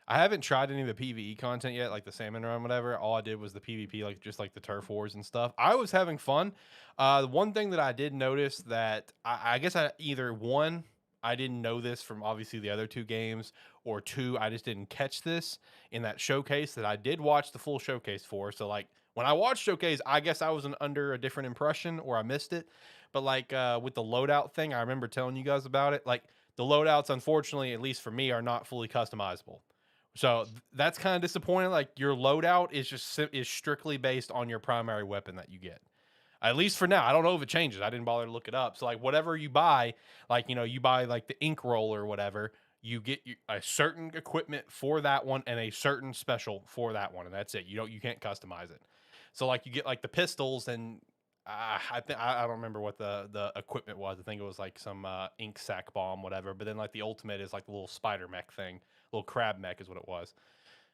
I haven't tried any of the PvE content yet, like the salmon run, whatever. All I did was the PvP, like just like the turf wars and stuff. I was having fun. The one thing that I did notice that I guess I either one, I didn't know this from obviously the other two games, or two, I just didn't catch this in that showcase that I did watch the full showcase for. So like when I watched showcase, I guess I was under a different impression or I missed it. But like with the loadout thing, I remember telling you guys about it. Like the loadouts, unfortunately, at least for me, are not fully customizable. So that's kind of disappointing. Like your loadout is strictly based on your primary weapon that you get. At least for now. I don't know if it changes. I didn't bother to look it up. So like whatever you buy, like you buy like the ink roller or whatever, you get a certain equipment for that one and a certain special for that one, and that's it. You can't customize it. So like you get like the pistols and I don't remember what the equipment was. I think it was like some ink sac bomb, whatever. But then like the ultimate is like the little spider mech thing, little crab mech is what it was.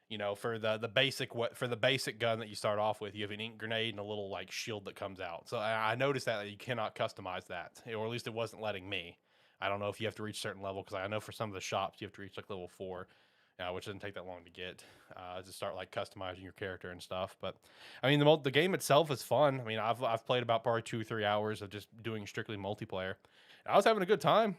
For the basic gun that you start off with, you have an ink grenade and a little like shield that comes out. So I noticed that you cannot customize that, or at least it wasn't letting me. I don't know if you have to reach a certain level, because I know for some of the shops you have to reach like level 4, which doesn't take that long to get to start like customizing your character and stuff. But I mean, the game itself is fun. I mean, I've played about probably 2 or 3 hours of just doing strictly multiplayer. And I was having a good time.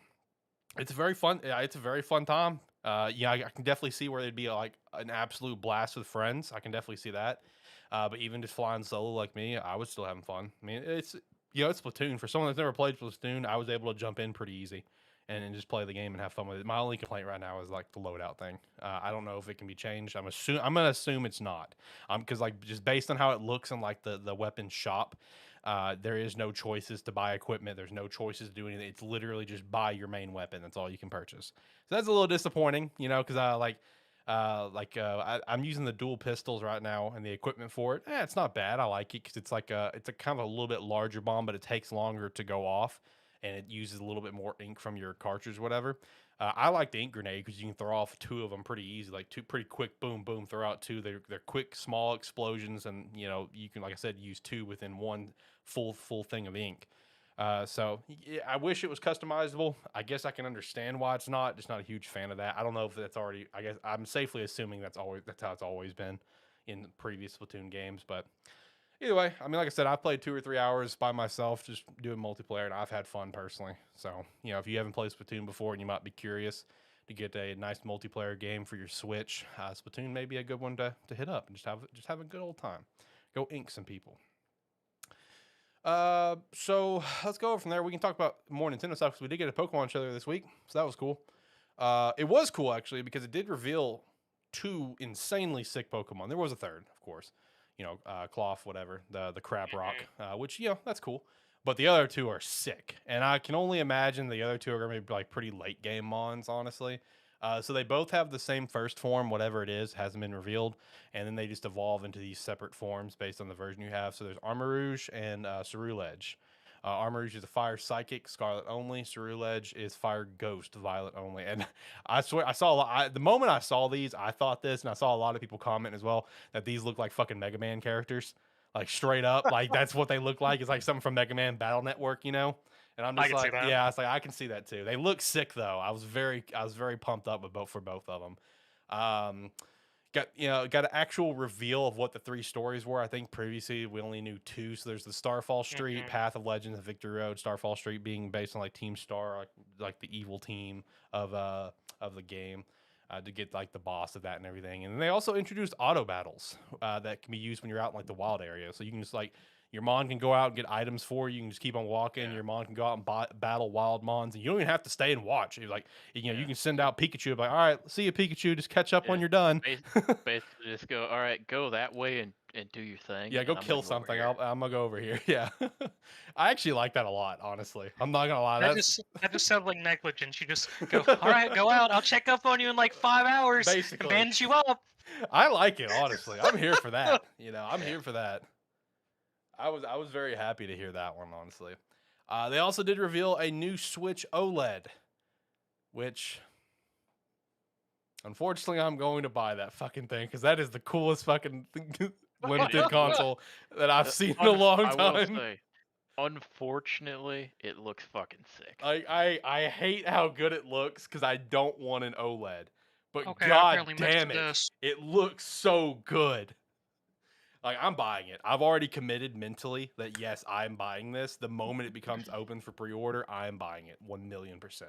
It's very fun. It's a very fun time. I can definitely see where it'd be like an absolute blast with friends. I can definitely see that. But even just flying solo like me, I was still having fun. I mean, it's Splatoon. For someone that's never played Splatoon, I was able to jump in pretty easy and just play the game and have fun with it. My only complaint right now is like the loadout thing. I don't know if it can be changed. I'm gonna assume it's not. Because like just based on how it looks in like the weapons shop, there is no choices to buy equipment. There's no choices to do anything. It's literally just buy your main weapon. That's all you can purchase. So that's a little disappointing, because I'm using the dual pistols right now and the equipment for it. It's not bad. I like it because it's a kind of a little bit larger bomb, but it takes longer to go off and it uses a little bit more ink from your cartridge, whatever. I like the ink grenade because you can throw off 2 of them pretty easy, like 2 pretty quick, boom, boom, throw out 2. They're quick, small explosions, and you know you can, like I said, use 2 within one full thing of ink. So yeah, I wish it was customizable. I guess I can understand why it's not. Just not a huge fan of that. I don't know if that's already. I guess I'm safely assuming that's how it's always been in previous Splatoon games. But either way, I mean, like I said, I played 2 or 3 hours by myself, just doing multiplayer, and I've had fun personally. So you know, if you haven't played Splatoon before and you might be curious to get a nice multiplayer game for your Switch, Splatoon may be a good one to hit up and just have a good old time. Go ink some people. So let's go over from there. We can talk about more Nintendo stuff because we did get a Pokemon show there this week, so that was cool. It was cool actually because it did reveal 2 insanely sick Pokemon. There was a third, of course. You know, Cloth, whatever, the Crab Rock, which you know that's cool. But the other 2 are sick, and I can only imagine the other 2 are gonna be like pretty late game mons, honestly. So they both have the same first form, whatever it is, hasn't been revealed, and then they just evolve into these separate forms based on the version you have. So there's Armarouge and Ceruledge. Armarouge is a fire psychic, Scarlet only. Ceruledge is fire ghost, Violet only. And I swear, I saw a lot. The moment I saw these, I thought this, and I saw a lot of people comment as well that these look like fucking Mega Man characters, like straight up, like that's what they look like. It's like something from Mega Man Battle Network, you know. And I'm just like, yeah, it's like I can see that too. They look sick though. I was very pumped up with both of them. Got an actual reveal of what the 3 stories were. I think previously we only knew 2. So there's the Starfall Street, Path of Legends, and Victory Road. Starfall Street being based on like Team Star, like the evil team of the game, to get like the boss of that and everything. And then they also introduced auto battles that can be used when you're out in like the wild area. So you can just like. Your Mon can go out and get items for you. You can just keep on walking. Yeah. Your Mon can go out and battle wild Mons. And you don't even have to stay and watch. You're like, you know, you can send out Pikachu. Like, all right, see you, Pikachu. Just catch up when you're done. Basically, just go, all right, go that way and do your thing. Yeah, go kill something. I'm going to go over here. Yeah. I actually like that a lot, honestly. I'm not going to lie. That just sounds like negligence. You just go, all right, go out. I'll check up on you in like 5 hours. Basically. And bandage you up. I like it, honestly. I'm here for that. You know, I'm here for that. I was very happy to hear that one, honestly. They also did reveal a new Switch OLED, which, unfortunately, I'm going to buy that fucking thing because that is the coolest fucking limited console that I've seen in a long time. I will say, unfortunately, it looks fucking sick. I hate how good it looks because I don't want an OLED, but god damn it, it looks so good. Like, I'm buying it. I've already committed mentally that, yes, I'm buying this. The moment it becomes open for pre-order, I'm buying it 1,000,000%. It's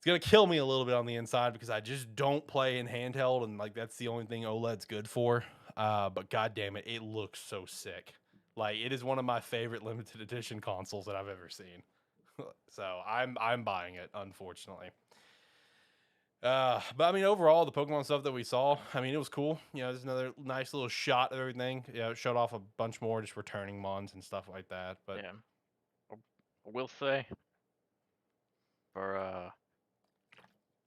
going to kill me a little bit on the inside because I just don't play in handheld, and, like, that's the only thing OLED's good for. But, god damn it, it looks so sick. Like, it is one of my favorite limited edition consoles that I've ever seen. So, I'm buying it, unfortunately. But I mean, overall, the Pokemon stuff that we saw, I mean, it was cool. You know, there's another nice little shot of everything. Yeah, it showed off a bunch more just returning Mons and stuff like that. But yeah, I will say, for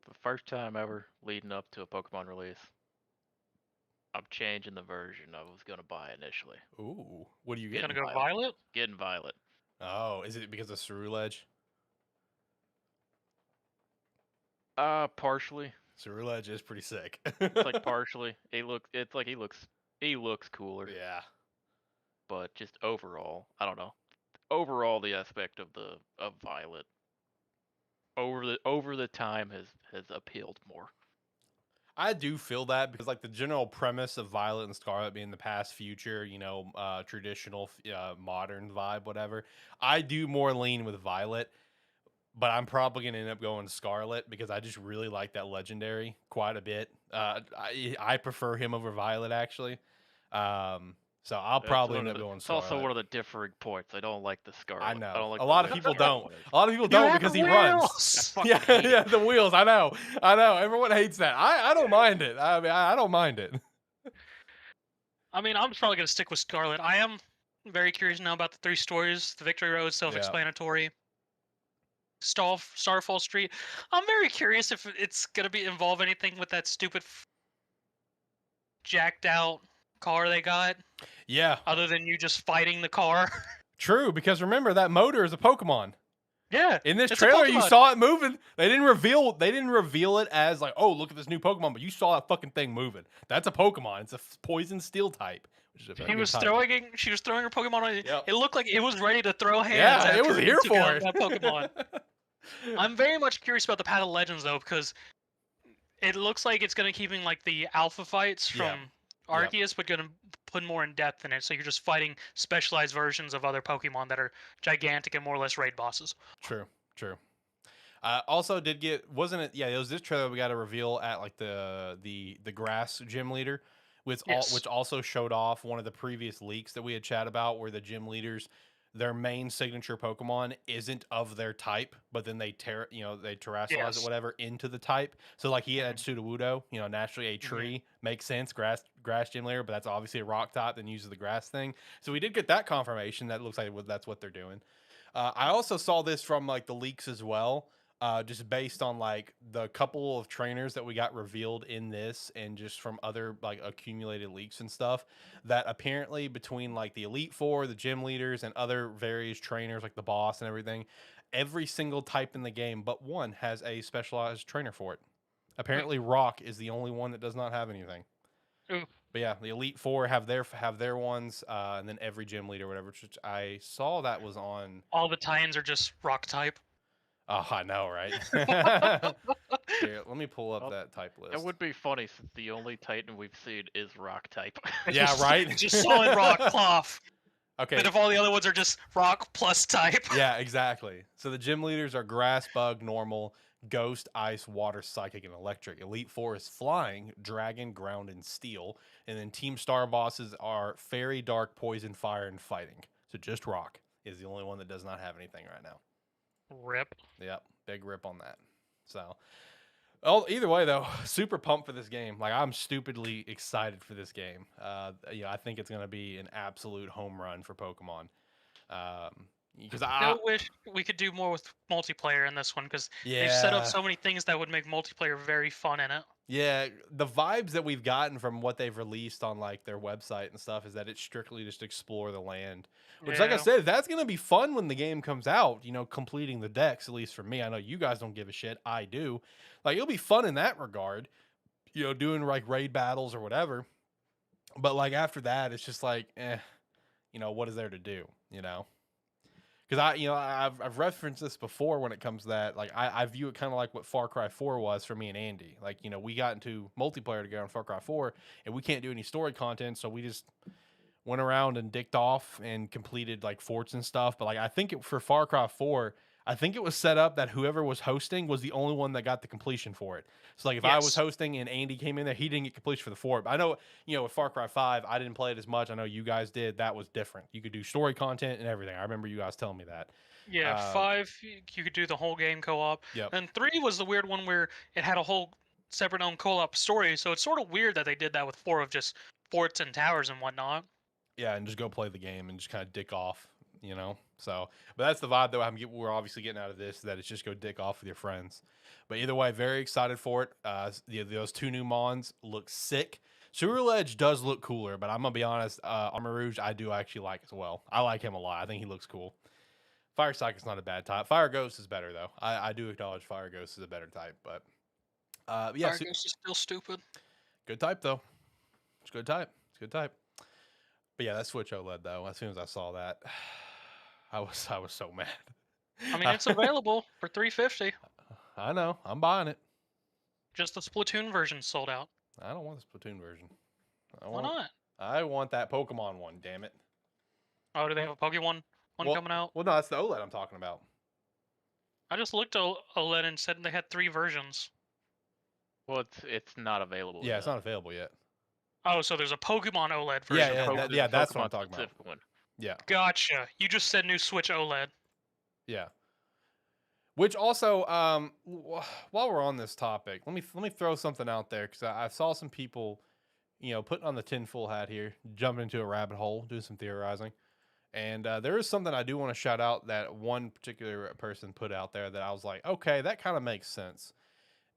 the first time ever leading up to a Pokemon release, I'm changing the version I was gonna buy initially. Ooh, what are you getting? Gonna go Violet? Getting Violet. Oh, is it because of Ceruledge? Partially. Ceruledge is pretty sick. It's like partially. He looks cooler. Yeah. But just overall, I don't know. Overall, the aspect of Violet over the time has appealed more. I do feel that because like the general premise of Violet and Scarlet being the past, future, you know, traditional, modern vibe, whatever. I do more lean with Violet. But I'm probably going to end up going Scarlet because I just really like that legendary quite a bit. I prefer him over Violet, actually. So I'll probably end up going Scarlet. It's also one of the differing points. I don't like the Scarlet. I know. I don't like a lot of people don't. A lot of people don't because he runs. Yeah, the wheels. I know. Everyone hates that. I don't mind it. I mean, I don't mind it. I mean, I'm probably going to stick with Scarlet. I am very curious now about the 3 stories. The Victory Road, self-explanatory. Yeah. Starfall Street. I'm very curious if it's gonna involve anything with that stupid jacked out car they got. Yeah. Other than you just fighting the car. True, because remember that motor is a Pokemon. Yeah. In this it's a trailer, you Pokemon. saw it moving. They didn't reveal it as like, oh, look at this new Pokemon, but you saw that fucking thing moving. That's a Pokemon. It's a poison steel type. Which is a very She good was type. she was throwing her Pokemon on it. Yep. It looked like it was ready to throw hands. Yeah, it after was it here took for out it. that Pokemon. I'm very much curious about the Path of Legends though, because it looks like it's gonna keep in like the alpha fights from Arceus, but gonna put more in depth in it. So you're just fighting specialized versions of other Pokemon that are gigantic and more or less raid bosses. True. Also, wasn't it? Yeah, it was this trailer we got a reveal at like the grass gym leader, which also showed off one of the previous leaks that we had chat about, where the gym leaders, their main signature Pokemon isn't of their type, but then they terrestrialize it whatever into the type. So like he had Sudowoodo, naturally a tree, makes sense, grass gym leader, but that's obviously a rock type, then uses the grass thing. So we did get that confirmation. That looks like that's what they're doing. I also saw this from like the leaks as well. Just based on like the couple of trainers that we got revealed in this, and just from other like accumulated leaks and stuff, that apparently between like the Elite Four, the gym leaders, and other various trainers like the boss and everything, every single type in the game but one has a specialized trainer for it. Apparently Rock is the only one that does not have anything. Ooh. But yeah, the Elite Four have their ones, and then every gym leader, whatever. Which I saw that was on. All the tie-ins are just rock type. Oh, I know, right? Here, let me pull up that type list. It would be funny since the only Titan we've seen is rock type. Yeah, right? Just solid rock cloth. Okay. But if all the other ones are just rock plus type. Yeah, exactly. So the gym leaders are grass, bug, normal, ghost, ice, water, psychic, and electric. Elite Four is flying, dragon, ground, and steel. And then team star bosses are fairy, dark, poison, fire, and fighting. So just rock is the only one that does not have anything right now. Rip. Yep, big rip on that. So, either way though, super pumped for this game. Like I'm stupidly excited for this game. I think it's gonna be an absolute home run for Pokemon. Because I wish we could do more with multiplayer in this one, because they've set up so many things that would make multiplayer very fun in it. Yeah, the vibes that we've gotten from what they've released on like their website and stuff is that it's strictly just explore the land. Which, like I said, that's gonna be fun when the game comes out. Completing the decks, at least for me. I know you guys don't give a shit. I do. Like it'll be fun in that regard. Doing like raid battles or whatever. But like after that, it's just like, what is there to do? Because I've referenced this before when it comes to that. Like I view it kind of like what Far Cry 4 was for me and Andy. Like we got into multiplayer together on Far Cry 4, and we can't do any story content, so we just went around and dicked off and completed like forts and stuff. But like I think for Far Cry 4, I think it was set up that whoever was hosting was the only one that got the completion for it. So like if I was hosting and Andy came in there, he didn't get completion for the fort. But I know, with Far Cry 5, I didn't play it as much. I know you guys did. That was different. You could do story content and everything. I remember you guys telling me that. Yeah, 5, you could do the whole game co-op. Yep. And 3 was the weird one where it had a whole separate own co-op story. So it's sort of weird that they did that with 4 of just forts and towers and whatnot. Yeah, and just go play the game and just kind of dick off, So, but that's the vibe that we're obviously getting out of this, that it's just go dick off with your friends. But either way, very excited for it. Those 2 new mons look sick. Sewer Ledge does look cooler, but I'm going to be honest, Mirage I do actually like as well. I like him a lot. I think he looks cool. Fire Psychic is not a bad type. Fire Ghost is better, though. I do acknowledge Fire Ghost is a better type, but yeah. Fire Ghost is still stupid. Good type, though. It's a good type. But yeah, that Switch OLED, though, as soon as I saw that, I was so mad. I mean, it's available for $350. I know. I'm buying it. Just the Splatoon version sold out. I don't want the Splatoon version. Why not? I want that Pokemon one, damn it. Oh, do they have a Pokemon one coming out? Well, no, that's the OLED I'm talking about. I just looked at OLED and said they had 3 versions. Well, it's not available Yeah, yet. it's not available yet. Oh, so there's a Pokemon OLED version. Yeah, that's what I'm talking about. One. Yeah. Gotcha. You just said new Switch OLED. Yeah. Which also, while we're on this topic, let me throw something out there, because I saw some people, putting on the tinfoil hat here, jumping into a rabbit hole, doing some theorizing. And there is something I do want to shout out that one particular person put out there that I was like, okay, that kind of makes sense.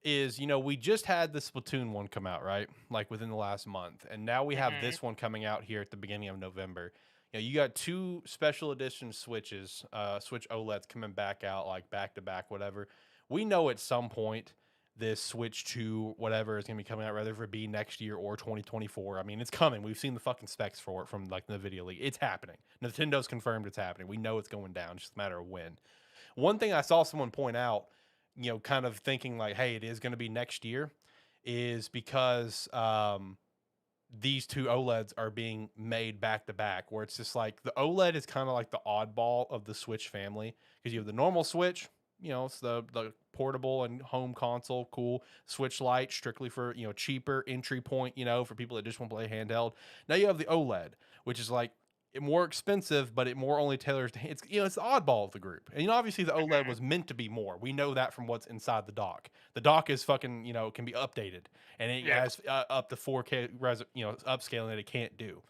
Is, we just had the Splatoon one come out, right? Like within the last month. And now we have this one coming out here at the beginning of November. You know, you got 2 special edition Switches, Switch OLEDs coming back out like back to back, whatever. We know at some point this Switch 2, whatever, is going to be coming out, whether it be next year or 2024. I mean, it's coming. We've seen the fucking specs for it from like the video leak. It's happening. Nintendo's confirmed it's happening. We know it's going down. It's just a matter of when. One thing I saw someone point out, you know, kind of thinking like, hey, it is going to be next year, is because these 2 OLEDs are being made back to back, where it's just like the OLED is kind of like the oddball of the Switch family, because you have the normal Switch, you know, it's the portable and home console, cool. Switch Lite, strictly for, you know, cheaper entry point, you know, for people that just want to play handheld. Now you have the OLED, which is like more expensive, but it more only tailors to, it's, you know, it's the oddball of the group. And, you know, obviously the OLED was meant to be more. We know that from what's inside the dock. The dock is fucking, you know, can be updated, and it has up to 4K, you know, upscaling that it can't do.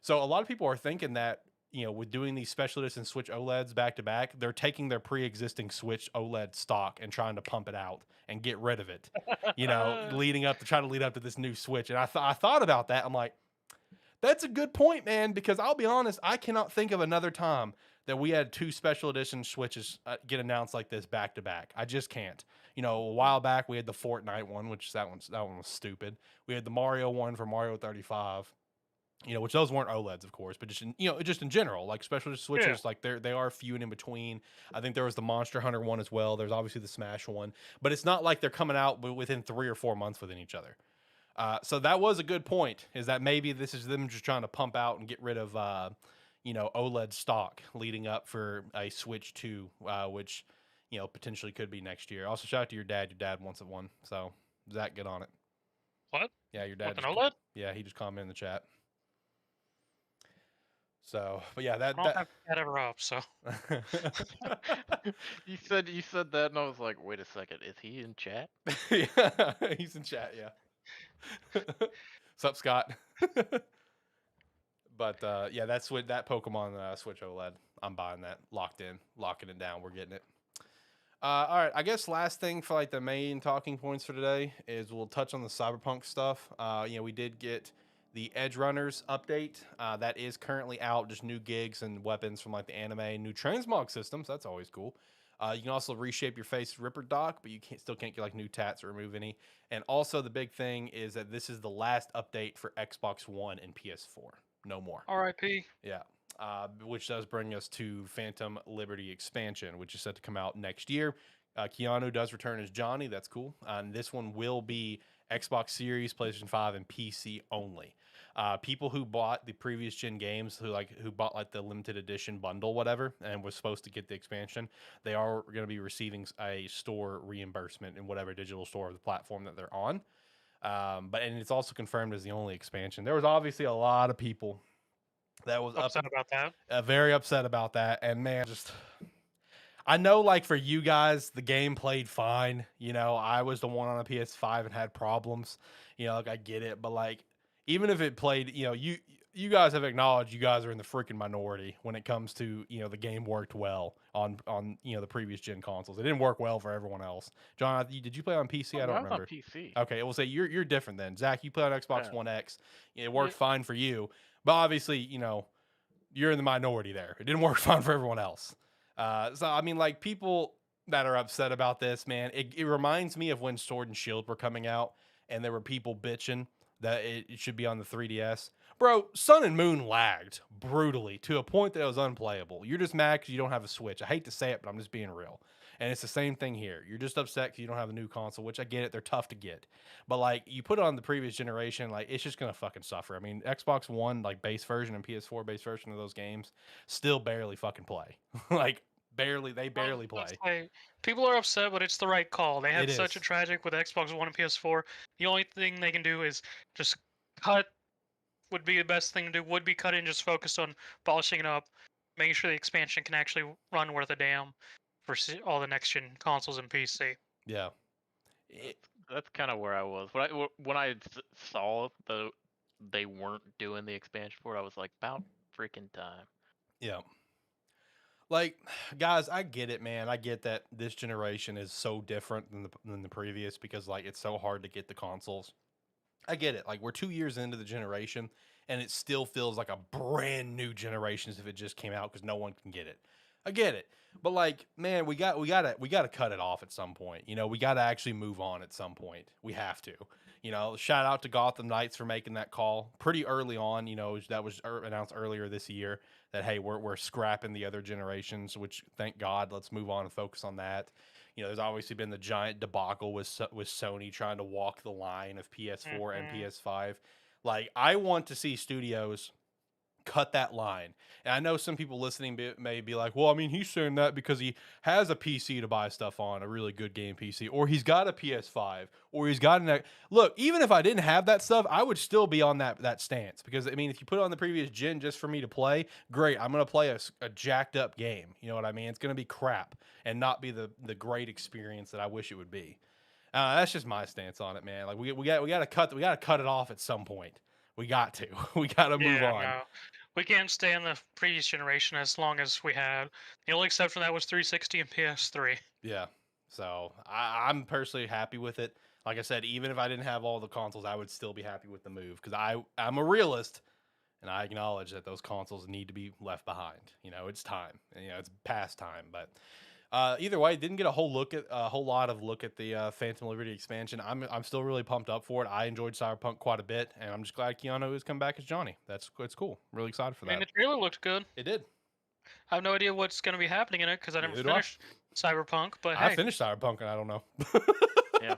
So a lot of people are thinking that, you know, with doing these special edition Switch OLEDs back to back, they're taking their pre-existing Switch OLED stock and trying to pump it out and get rid of it, you know, trying to lead up to this new Switch. And I thought about that. I'm like, that's a good point, man, because I'll be honest, I cannot think of another time that we had 2 special edition Switches get announced like this back to back. I just can't. You know, a while back we had the Fortnite one, which that one was stupid. We had the Mario one for Mario 35. You know, which those weren't OLEDs, of course, but just in, you know, just in general, like special Switches, like they are few and in between. I think there was the Monster Hunter one as well. There's obviously the Smash one, but it's not like they're coming out within 3 or 4 months within each other. So that was a good point, is that maybe this is them just trying to pump out and get rid of, you know, OLED stock leading up for a Switch 2, which, you know, potentially could be next year. Also, shout out to your dad. Your dad wants it one. So, Zach, get on it. What? Yeah, your dad. With an OLED? Yeah, he just commented in the chat. So, but yeah, that I don't have that ever up, so. You said that, and I was like, wait a second, is he in chat? Yeah, he's in chat. Yeah. Sup, Scott? But yeah, that's what that Pokemon Switch OLED. I'm buying that, locking it down. We're getting it. All right, I guess last thing for like the main talking points for today is we'll touch on the Cyberpunk stuff. You know, we did get the Edgerunners update that is currently out, just new gigs and weapons from like the anime, new transmog systems. That's always cool. You can also reshape your face Ripper Doc, but you still can't get like new tats or remove any. And also the big thing is that this is the last update for Xbox One and PS4. No more. R.I.P. Yeah. Which does bring us to Phantom Liberty expansion, which is set to come out next year. Keanu does return as Johnny. That's cool. And this one will be Xbox Series, PlayStation 5, and PC only. People who bought the previous gen games, who bought like the limited edition bundle, whatever, and was supposed to get the expansion, they are going to be receiving a store reimbursement in whatever digital store of the platform that they're on. And it's also confirmed as the only expansion. There was obviously a lot of people that was upset about that. Very upset about that. And man, I know, like, for you guys, the game played fine. You know, I was the one on a PS5 and had problems. You know, like, I get it. But, like, even if it played, you know, you guys have acknowledged you guys are in the freaking minority when it comes to, you know, the game worked well on you know, the previous gen consoles. It didn't work well for everyone else. John, did you play on PC? I don't remember. On PC. Okay, we'll say you're different then. Zach, you play on Xbox One X. It worked fine for you. But obviously, you know, you're in the minority there. It didn't work fine for everyone else. So, I mean, like, people that are upset about this, man, it reminds me of when Sword and Shield were coming out and there were people bitching that it should be on the 3DS. Bro, Sun and Moon lagged brutally to a point that it was unplayable. You're just mad because you don't have a Switch. I hate to say it, but I'm just being real. And it's the same thing here. You're just upset because you don't have a new console, which I get it. They're tough to get. But, like, you put it on the previous generation, like, it's just going to fucking suffer. I mean, Xbox One, like, base version and PS4 base version of those games still barely fucking play. Like, they barely play. People are upset, but it's the right call. They had such a tragic with Xbox One and PS4. The only thing they can do is just cut. Would be the best thing to do. Would be cut and just focus on polishing it up, making sure the expansion can actually run worth a damn for all the next gen consoles and PC. Yeah, that's kind of where I was when I saw they weren't doing the expansion for it. I was like, about freaking time. Yeah. Like, guys, I get it, man. I get that this generation is so different than the previous because, like, it's so hard to get the consoles. I get it. Like, we're 2 years into the generation, and it still feels like a brand new generation as if it just came out because no one can get it. I get it, but like, man, we gotta cut it off at some point. You know, we gotta actually move on at some point. We have to. You know, shout out to Gotham Knights for making that call pretty early on. You know, that was announced earlier this year that, hey, we're scrapping the other generations, which thank God. Let's move on and focus on that. You know, there's obviously been the giant debacle with Sony trying to walk the line of PS4 and PS5. Like, I want to see studios cut that line. And I know some people listening may be like, well, I mean, he's saying that because he has a PC to buy stuff on, a really good game PC, or he's got a PS5, or he's got an... Look, even if I didn't have that stuff, I would still be on that stance. Because, I mean, if you put it on the previous gen just for me to play, great. I'm going to play a jacked up game. You know what I mean? It's going to be crap and not be the great experience that I wish it would be. That's just my stance on it, man. Like, we got to cut it off at some point. We got to. We got to move on. No. We can't stay in the previous generation as long as we had. The only exception that was 360 and PS3. Yeah. So I'm personally happy with it. Like I said, even if I didn't have all the consoles, I would still be happy with the move because I'm a realist and I acknowledge that those consoles need to be left behind. You know, it's time. And, you know, it's past time. But either way, didn't get a whole lot of look at the Phantom Liberty expansion. I'm still really pumped up for it. I enjoyed Cyberpunk quite a bit, and I'm just glad Keanu has come back as Johnny. It's cool. Really excited for that. I mean, the trailer looked good. It did. I have no idea what's going to be happening in it because I never finished Cyberpunk. But I finished Cyberpunk, and I don't know. Yeah,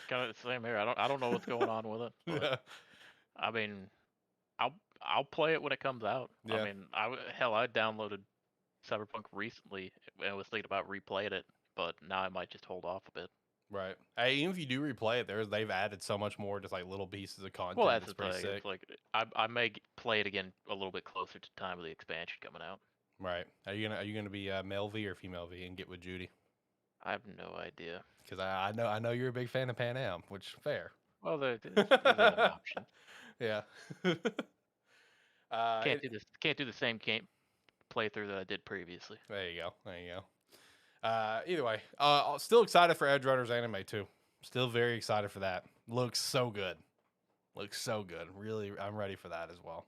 kind of the same here. I don't know what's going on with it. But, Yeah. I mean, I'll play it when it comes out. Yeah. I mean, I downloaded Cyberpunk recently and I was thinking about replaying it, but now I might just hold off a bit. Right. Hey, even if you do replay it, they've added so much more, just like little pieces of content. Well, that's it's the pretty thing. sick. It's like I may play it again a little bit closer to time of the expansion coming out. Right. Are you gonna be male V or female V and get with Judy? I have no idea. Because I know you're a big fan of Pan Am, which fair. Well, there's an option. Yeah. Can't do the same game playthrough that I did previously. There you go. Either way, still excited for Edgerunners anime too. Still very excited for that. Looks so good. Really, I'm ready for that as well.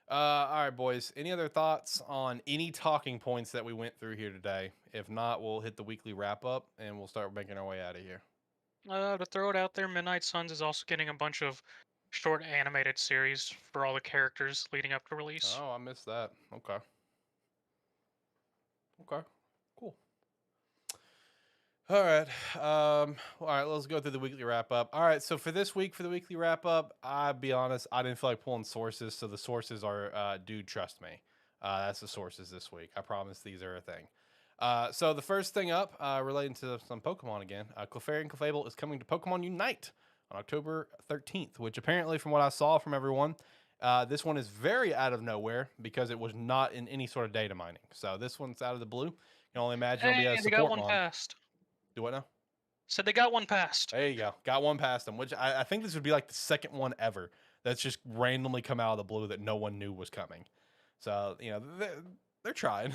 All right, boys. Any other thoughts on any talking points that we went through here today? If not, we'll hit the weekly wrap up and we'll start making our way out of here. To throw it out there, Midnight Suns is also getting a bunch of short animated series for all the characters leading up to release. Oh, I missed that. Okay. Cool. All right. All right, let's go through the weekly wrap up. All right, so for this week, for the weekly wrap up, I'll be honest, I didn't feel like pulling sources, so the sources are, dude, trust me. That's the sources this week. I promise these are a thing. So the first thing up, relating to some Pokemon again, Clefairy Clefable is coming to Pokemon Unite on October 13th, which apparently, from what I saw from everyone, this one is very out of nowhere because it was not in any sort of data mining. So this one's out of the blue. You can only imagine it'll be a they support got one mon. passed. Do what now? Said they got one passed. There you go. Got one past them, which I think this would be like the second one ever that's just randomly come out of the blue that no one knew was coming. So, you know, they're trying.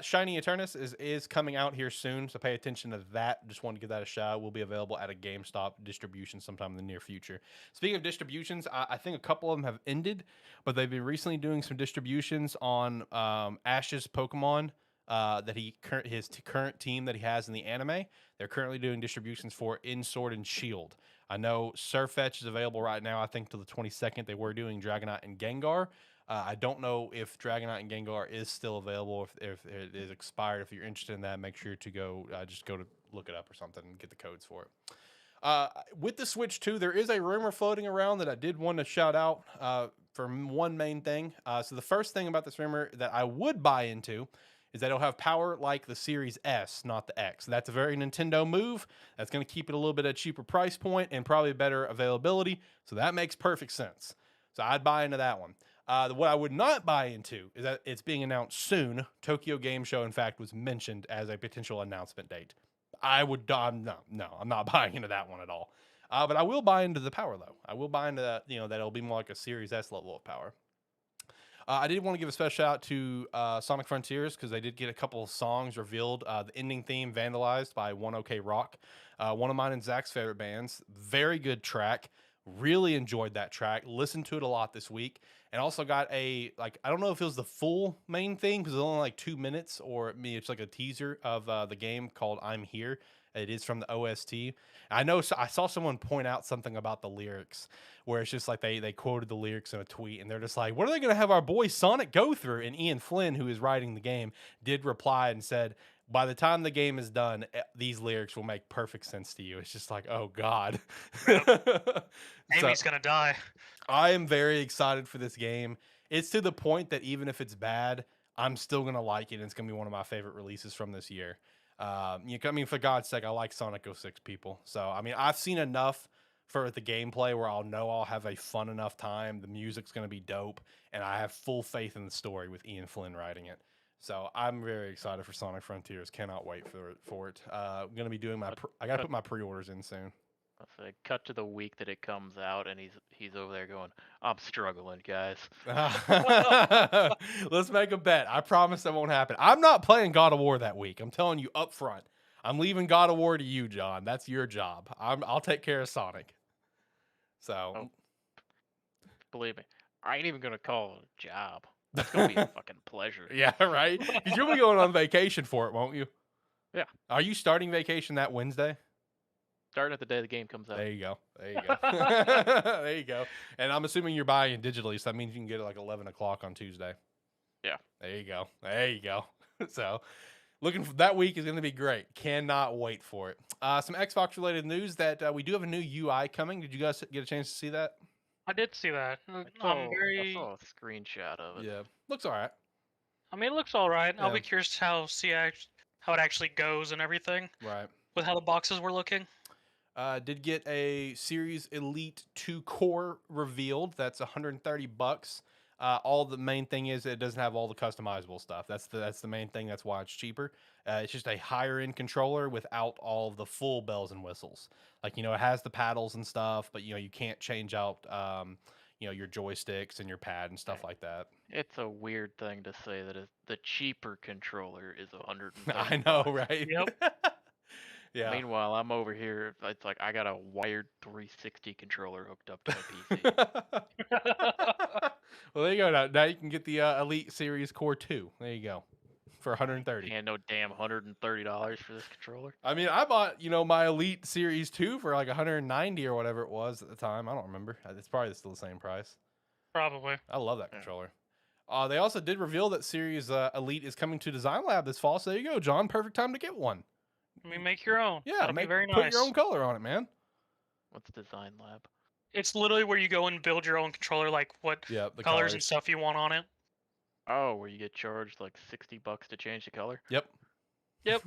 Shiny Eternus is coming out here soon, so pay attention to that. Just wanted to give that a shout. Will be available at a GameStop distribution sometime in the near future. Speaking of distributions, I think a couple of them have ended, but they've been recently doing some distributions on Ash's Pokemon that his current team that he has in the anime. They're currently doing distributions for in Sword and Shield. I know Surfetch is available right now, I think, till the 22nd. They were doing Dragonite and Gengar. I don't know if Dragonite and Gengar is still available, if it is expired. If you're interested in that, make sure to go to look it up or something and get the codes for it. With the Switch 2, there is a rumor floating around that I did want to shout out for one main thing. So the first thing about this rumor that I would buy into is that it'll have power like the Series S, not the X. That's a very Nintendo move. That's going to keep it a little bit at a cheaper price point and probably better availability. So that makes perfect sense. So I'd buy into that one. What I would not buy into is that it's being announced soon. Tokyo Game Show, in fact, was mentioned as a potential announcement date. I'm not buying into that one at all. But I will buy into the power, though. I will buy into that, that it'll be more like a Series S level of power. I did want to give a special shout out to Sonic Frontiers because they did get a couple of songs revealed. The ending theme, Vandalized by 1OK Rock. One of mine and Zach's favorite bands. Very good track. Really enjoyed that track. Listened to it a lot this week, and also got I don't know if it was the full main thing because it's only like 2 minutes, or it's like a teaser of the game called "I'm Here." It is from the OST. I know I saw someone point out something about the lyrics where it's just like they quoted the lyrics in a tweet, and they're just like, "What are they going to have our boy Sonic go through?" And Ian Flynn, who is writing the game, did reply and said, by the time the game is done, these lyrics will make perfect sense to you. It's just like, oh God. Amy's gonna die. I am very excited for this game. It's to the point that even if it's bad, I'm still gonna like it, and it's gonna be one of my favorite releases from this year. For God's sake, I like Sonic 06, people. So I mean, I've seen enough for the gameplay where I'll know I'll have a fun enough time. The music's gonna be dope, and I have full faith in the story with Ian Flynn writing it. So I'm very excited for Sonic Frontiers. Cannot wait for it. I'm gonna be doing I gotta put my pre-orders in soon. I'll say, cut to the week that it comes out, and he's over there going, "I'm struggling, guys." Let's make a bet. I promise that won't happen. I'm not playing God of War that week. I'm telling you up front. I'm leaving God of War to you, John. That's your job. I'll take care of Sonic. So, believe me, I ain't even gonna call it a job. That's gonna be a fucking pleasure. Yeah, right? Because you'll be going on vacation for it, won't you? Yeah. Are you starting vacation that Wednesday? Starting at the day the game comes out. There you go. There you go. There you go. And I'm assuming you're buying it digitally, so that means you can get it like 11 o'clock on Tuesday. Yeah. There you go. There you go. So, looking for that week is going to be great. Cannot wait for it. Some Xbox related news that we do have a new UI coming. Did you guys get a chance to see that? I did see that. I saw a screenshot of it. Yeah. Looks all right. I mean, it looks all right. Yeah. I'll be curious how it actually goes and everything. Right. With how the boxes were looking. Did get a Series Elite 2 core revealed. That's $130. All the main thing is it doesn't have all the customizable stuff. That's the main thing. That's why it's cheaper. It's just a higher end controller without all of the full bells and whistles. Like, it has the paddles and stuff, but you can't change out your joysticks and your pad and stuff like that. It's a weird thing to say that the cheaper controller is $130. I know, right? Yep. Yeah. Meanwhile, I'm over here. It's like I got a wired 360 controller hooked up to my PC. Well, there you go. Now you can get the Elite Series Core 2. There you go. For $130. And no damn $130 for this controller. I mean, I bought, my Elite Series 2 for like $190 or whatever it was at the time. I don't remember. It's probably still the same price. Probably. I love that controller. They also did reveal that Series Elite is coming to Design Lab this fall. So there you go, John. Perfect time to get one. I mean, make your own. Yeah, That'd be very nice. Put your own color on it, man. What's Design Lab? It's literally where you go and build your own controller, like what the colors and stuff you want on it. Oh, where you get charged like $60 to change the color? Yep. Yep.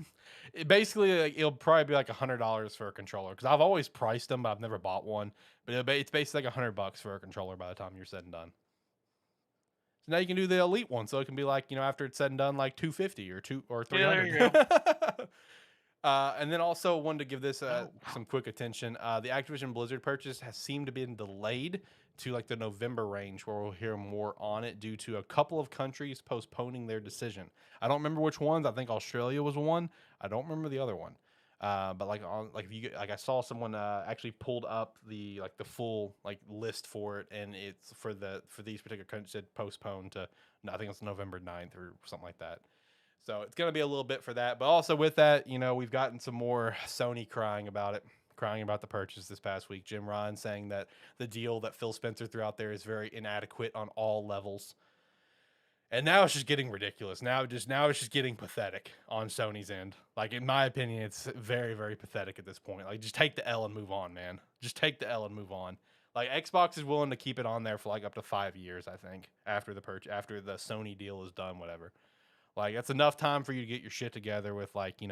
Basically, it'll probably be like $100 for a controller because I've always priced them, but I've never bought one. But it's basically like $100 for a controller by the time you're said and done. So now you can do the Elite one, so it can be like after it's said and done, like $250 or $300. Yeah, there you go. And then also wanted to give this some quick attention. The Activision Blizzard purchase has seemed to be delayed to like the November range, where we'll hear more on it due to a couple of countries postponing their decision. I don't remember which ones. I think Australia was one. I don't remember the other one. But I saw someone actually pulled up the full list for it, and it's for these particular countries said postponed to I think it's November 9th or something like that. So it's going to be a little bit for that. But also with that, we've gotten some more Sony crying about the purchase this past week. Jim Ryan saying that the deal that Phil Spencer threw out there is very inadequate on all levels. And now it's just getting ridiculous. Now it's just getting pathetic on Sony's end. Like, in my opinion, it's very, very pathetic at this point. Like, just take the L and move on, man. Just take the L and move on. Like, Xbox is willing to keep it on there for like up to 5 years, I think, after the Sony deal is done, whatever. Like, that's enough time for you to get your shit together with Bungie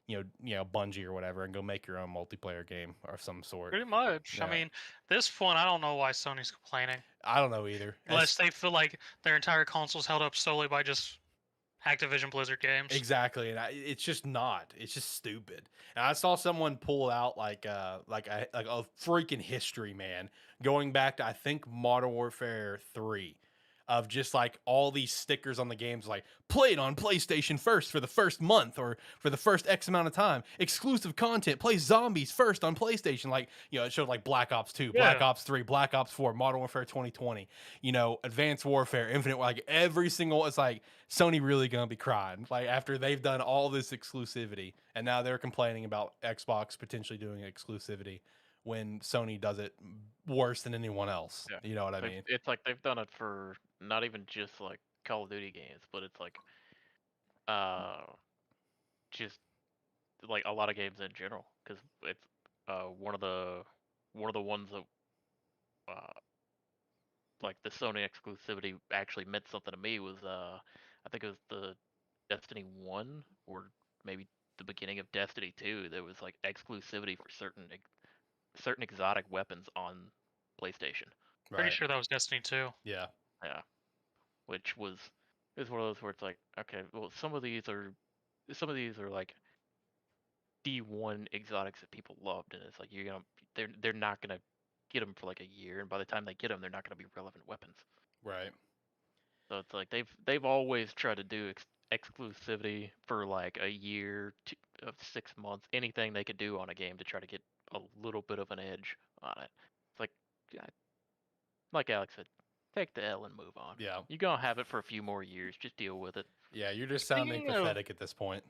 or whatever, and go make your own multiplayer game of some sort. Pretty much. Yeah. I mean, this point, I don't know why Sony's complaining. I don't know either. Unless they feel like their entire console's held up solely by just Activision Blizzard games. Exactly, and it's just not. It's just stupid. And I saw someone pull out like a freaking history, man, going back to I think Modern Warfare 3. of just like all these stickers on the games, like play it on PlayStation first for the first month or for the first X amount of time. Exclusive content, play zombies first on PlayStation. Like, you know, it showed like Black Ops 2, Black Ops 3, Black Ops 4, Modern Warfare 2020, you know, Advanced Warfare, Infinite, like every single, it's like Sony really gonna be crying. Like after they've done all this exclusivity and now they're complaining about Xbox potentially doing exclusivity when Sony does it worse than anyone else. Yeah. You know what I mean? It's like they've done it for not even just like Call of Duty games, but it's like just like a lot of games in general, because it's one of the ones that like the Sony exclusivity actually meant something to me was I think it was the Destiny 1 or maybe the beginning of Destiny 2. There was like exclusivity for certain exotic weapons on PlayStation. Pretty sure that was Destiny 2. Yeah. Yeah, which is one of those where it's like, okay, well, some of these are like D1 exotics that people loved, and it's like they're not gonna get them for like a year, and by the time they get them, they're not gonna be relevant weapons. Right. So it's like they've always tried to do exclusivity for like a year of 6 months, anything they could do on a game to try to get a little bit of an edge on it. It's like, like Alex said, take the L and move on. Yeah. You're gonna have it for a few more years. Just deal with it. Yeah, you're just sounding pathetic at this point.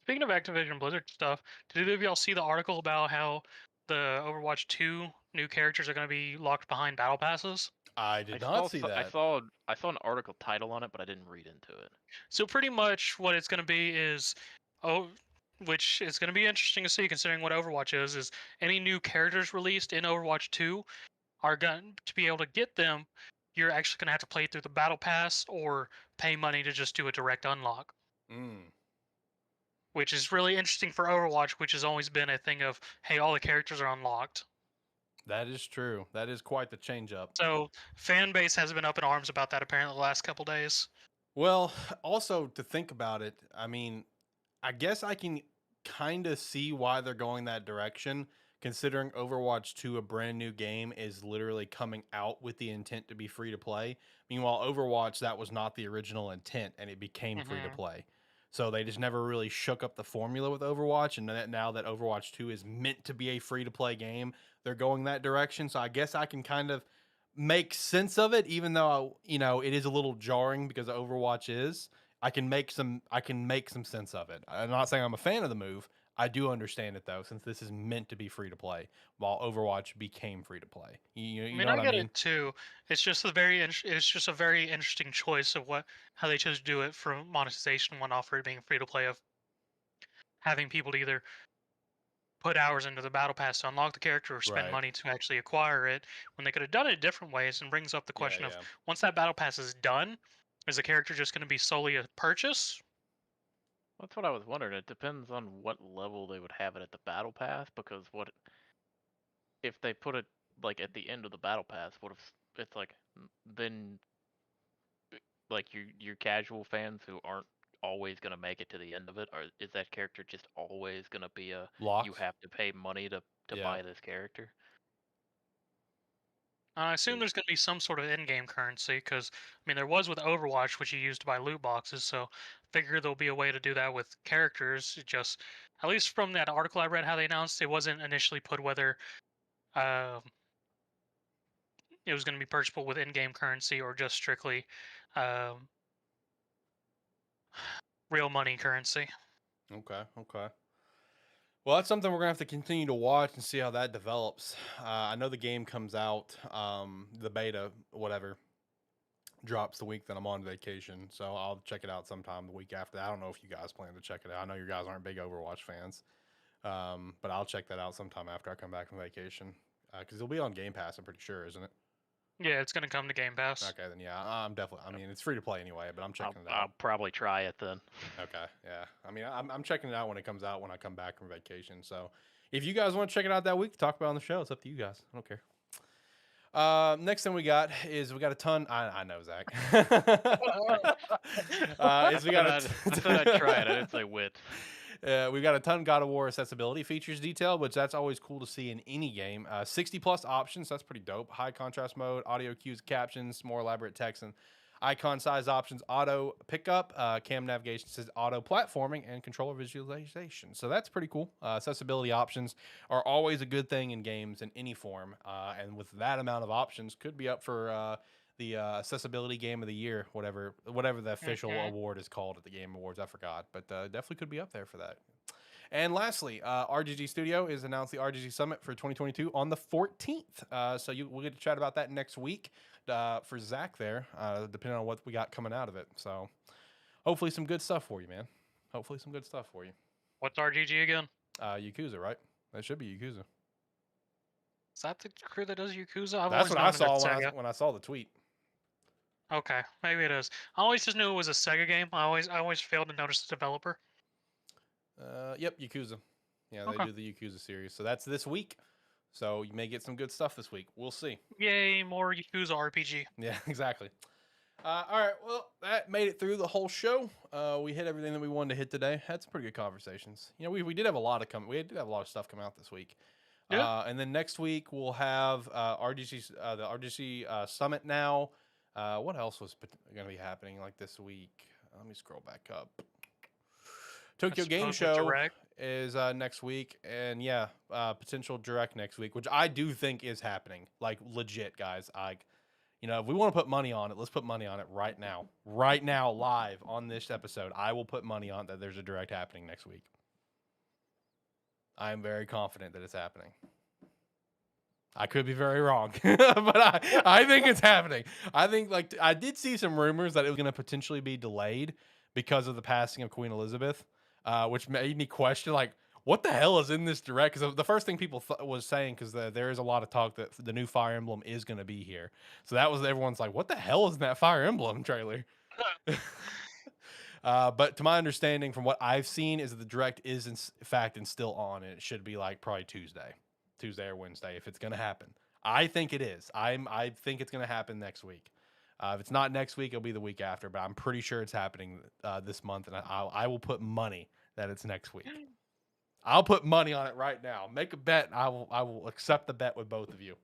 Speaking of Activision Blizzard stuff, did either of y'all see the article about how the Overwatch 2 new characters are going to be locked behind battle passes? I did not see that. I saw an article title on it, but I didn't read into it. So pretty much what it's going to be is, which is going to be interesting to see considering what Overwatch is any new characters released in Overwatch 2 are going to be able to get them. You're actually going to have to play through the battle pass or pay money to just do a direct unlock. Which is really interesting for Overwatch, which has always been a thing of, hey, all the characters are unlocked. That is true. That is quite the change up. So fan base has been up in arms about that apparently the last couple days. Well, also to think about it, I mean, I guess I can kind of see why they're going that direction, considering Overwatch 2, a brand new game, is literally coming out with the intent to be free to play. Meanwhile, Overwatch, that was not the original intent, and it became free to play. So they just never really shook up the formula with Overwatch, and now that Overwatch 2 is meant to be a free-to-play game, they're going that direction. So I guess I can kind of make sense of it, even though, you know, it is a little jarring because Overwatch is. I can make some sense of it. I'm not saying I'm a fan of the move. I do understand it though, since this is meant to be free-to-play, while Overwatch became free-to-play. You know what I get mean? it too. It's just a very interesting choice of how they chose to do it for monetization when offered being free to play, of having people to either put hours into the battle pass to unlock the character or spend money to actually acquire it, when they could have done it different ways. And brings up the question of, once that battle pass is done, is the character just going to be solely a purchase? That's what I was wondering. It depends on what level they would have it at the battle pass, because what if they put it like at the end of the battle pass? What if it's like, then like your casual fans who aren't always gonna make it to the end of it, or is that character just always gonna be a Locked? you have to pay money to buy this character? I assume there's going to be some sort of in-game currency, because, I mean, there was with Overwatch, which you used to buy loot boxes, so figure there'll be a way to do that with characters. It just, at least from that article I read how they announced, it wasn't initially put whether it was going to be purchasable with in-game currency or just strictly real money currency. Okay. Well, that's something we're going to have to continue to watch and see how that develops. I know the game comes out, the beta, whatever, drops the week that I'm on vacation. So I'll check it out sometime the week after that. I don't know if you guys plan to check it out. I know you guys aren't big Overwatch fans, but I'll check that out sometime after I come back from vacation. Because it'll be on Game Pass, I'm pretty sure, isn't it? Yeah, it's going to come to Game Pass. Okay, then yeah, I'm definitely. I mean, it's free to play anyway, but I'm checking it out. I'll probably try it then. Okay, yeah. I mean, I'm checking it out when it comes out when I come back from vacation. So, if you guys want to check it out that week, talk about it on the show. It's up to you guys. I don't care. Next thing we got is we got a ton. I know, Zach. I said I'd try it. I didn't say wit. We've got a ton of God of War accessibility features detailed, which that's always cool to see in any game. 60 plus options, that's pretty dope. High contrast mode, audio cues, captions, more elaborate text, and icon size options, auto pickup, cam navigation, says auto platforming, and controller visualization. So that's pretty cool. Accessibility options are always a good thing in games in any form, and with that amount of options, could be up for the accessibility game of the year, whatever the official award is called at the Game Awards. I forgot, but definitely could be up there for that. And lastly, RGG Studio is announced the RGG Summit for 2022 on the 14th. So we'll get to chat about that next week for Zach there, depending on what we got coming out of it. So hopefully some good stuff for you, man. Hopefully some good stuff for you. What's RGG again? Yakuza, right? That should be Yakuza. Is that the crew that does Yakuza? That's what I saw when I saw the tweet. Okay, maybe it is. I always just knew it was a Sega game. I always failed to notice the developer. Yep, Yakuza. Yeah, they do the Yakuza series. So that's this week. So you may get some good stuff this week. We'll see. Yay, more Yakuza RPG. Yeah, exactly. All right, well, that made it through the whole show. We hit everything that we wanted to hit today. Had some pretty good conversations. You know, we did have a lot of stuff come out this week. Yeah. And then next week we'll have the RGC Summit now. What else was going to be happening like this week? Let me scroll back up. Tokyo Game Show is next week, and yeah, potential direct next week, which I do think is happening. Like legit, guys. If we want to put money on it, let's put money on it right now. Right now, live on this episode, I will put money on that there's a direct happening next week. I am very confident that it's happening. I could be very wrong, but I think it's happening. I think I did see some rumors that it was going to potentially be delayed because of the passing of Queen Elizabeth, which made me question what the hell is in this direct? Because the first thing people was saying, because there is a lot of talk that the new Fire Emblem is going to be here. So that was everyone's like, what the hell is in that Fire Emblem trailer? But to my understanding, from what I've seen, is that the direct is in fact and still on, and it should be probably Tuesday or Wednesday if it's going to happen. I think it is. I think it's going to happen next week. If it's not next week, it'll be the week after, but I'm pretty sure it's happening this month, and I will put money that it's next week. I'll put money on it right now. Make a bet. I will accept the bet with both of you.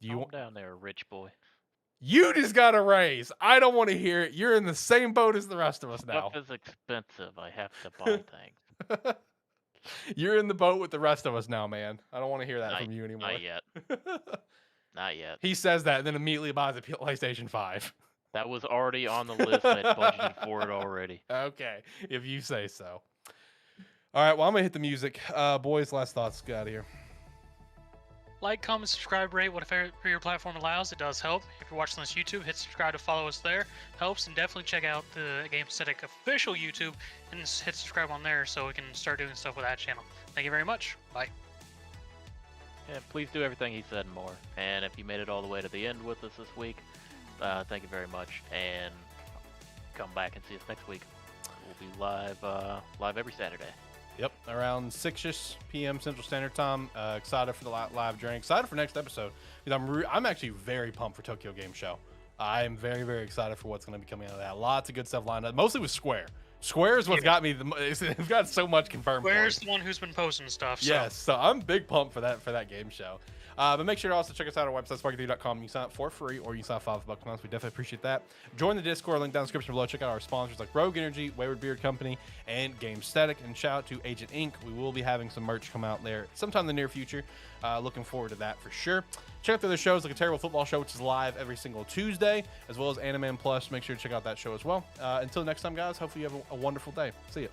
Calm down there, rich boy. You just got a raise. I don't want to hear it. You're in the same boat as the rest of us now. Stuff is expensive. I have to buy things. You're in the boat with the rest of us now, man. I don't want to hear that from you anymore. Not yet. Not yet. He says that and then immediately buys a PlayStation 5. That was already on the list. I had budgeted for it already. Okay, if you say so. All right, well, I'm going to hit the music. Boys, last thoughts. Get out of here. Like, comment, subscribe, rate, whatever your platform allows. It does help. If you're watching this YouTube, hit subscribe to follow us there. Helps, and definitely check out the Gamesthetic official YouTube and hit subscribe on there so we can start doing stuff with that channel. Thank you very much. Bye. Yeah, please do everything he said and more. And if you made it all the way to the end with us this week, thank you very much. And come back and see us next week. We'll be live every Saturday. Yep, around 6-ish p.m. Central Standard Time. Excited for the live journey. Excited for next episode. Because I'm actually very pumped for Tokyo Game Show. I am very, very excited for what's going to be coming out of that. Lots of good stuff lined up. Mostly with Square. Square is what's got me. They've got so much confirmed. Square's the one who's been posting stuff. So. Yes, so I'm big pumped for that game show. But make sure to also check us out on our website, SparkE3.com. You can sign up for free, or you can sign up $5 a month. We definitely appreciate that. Join the Discord, link down in the description below. Check out our sponsors like Rogue Energy, Wayward Beard Company, and Gamesthetic. And shout out to Agent Inc. We will be having some merch come out there sometime in the near future. Looking forward to that for sure. Check out the other shows like A Terrible Football Show, which is live every single Tuesday, as well as AniMan Plus. Make sure to check out that show as well. Until next time, guys, hopefully you have a wonderful day. See ya.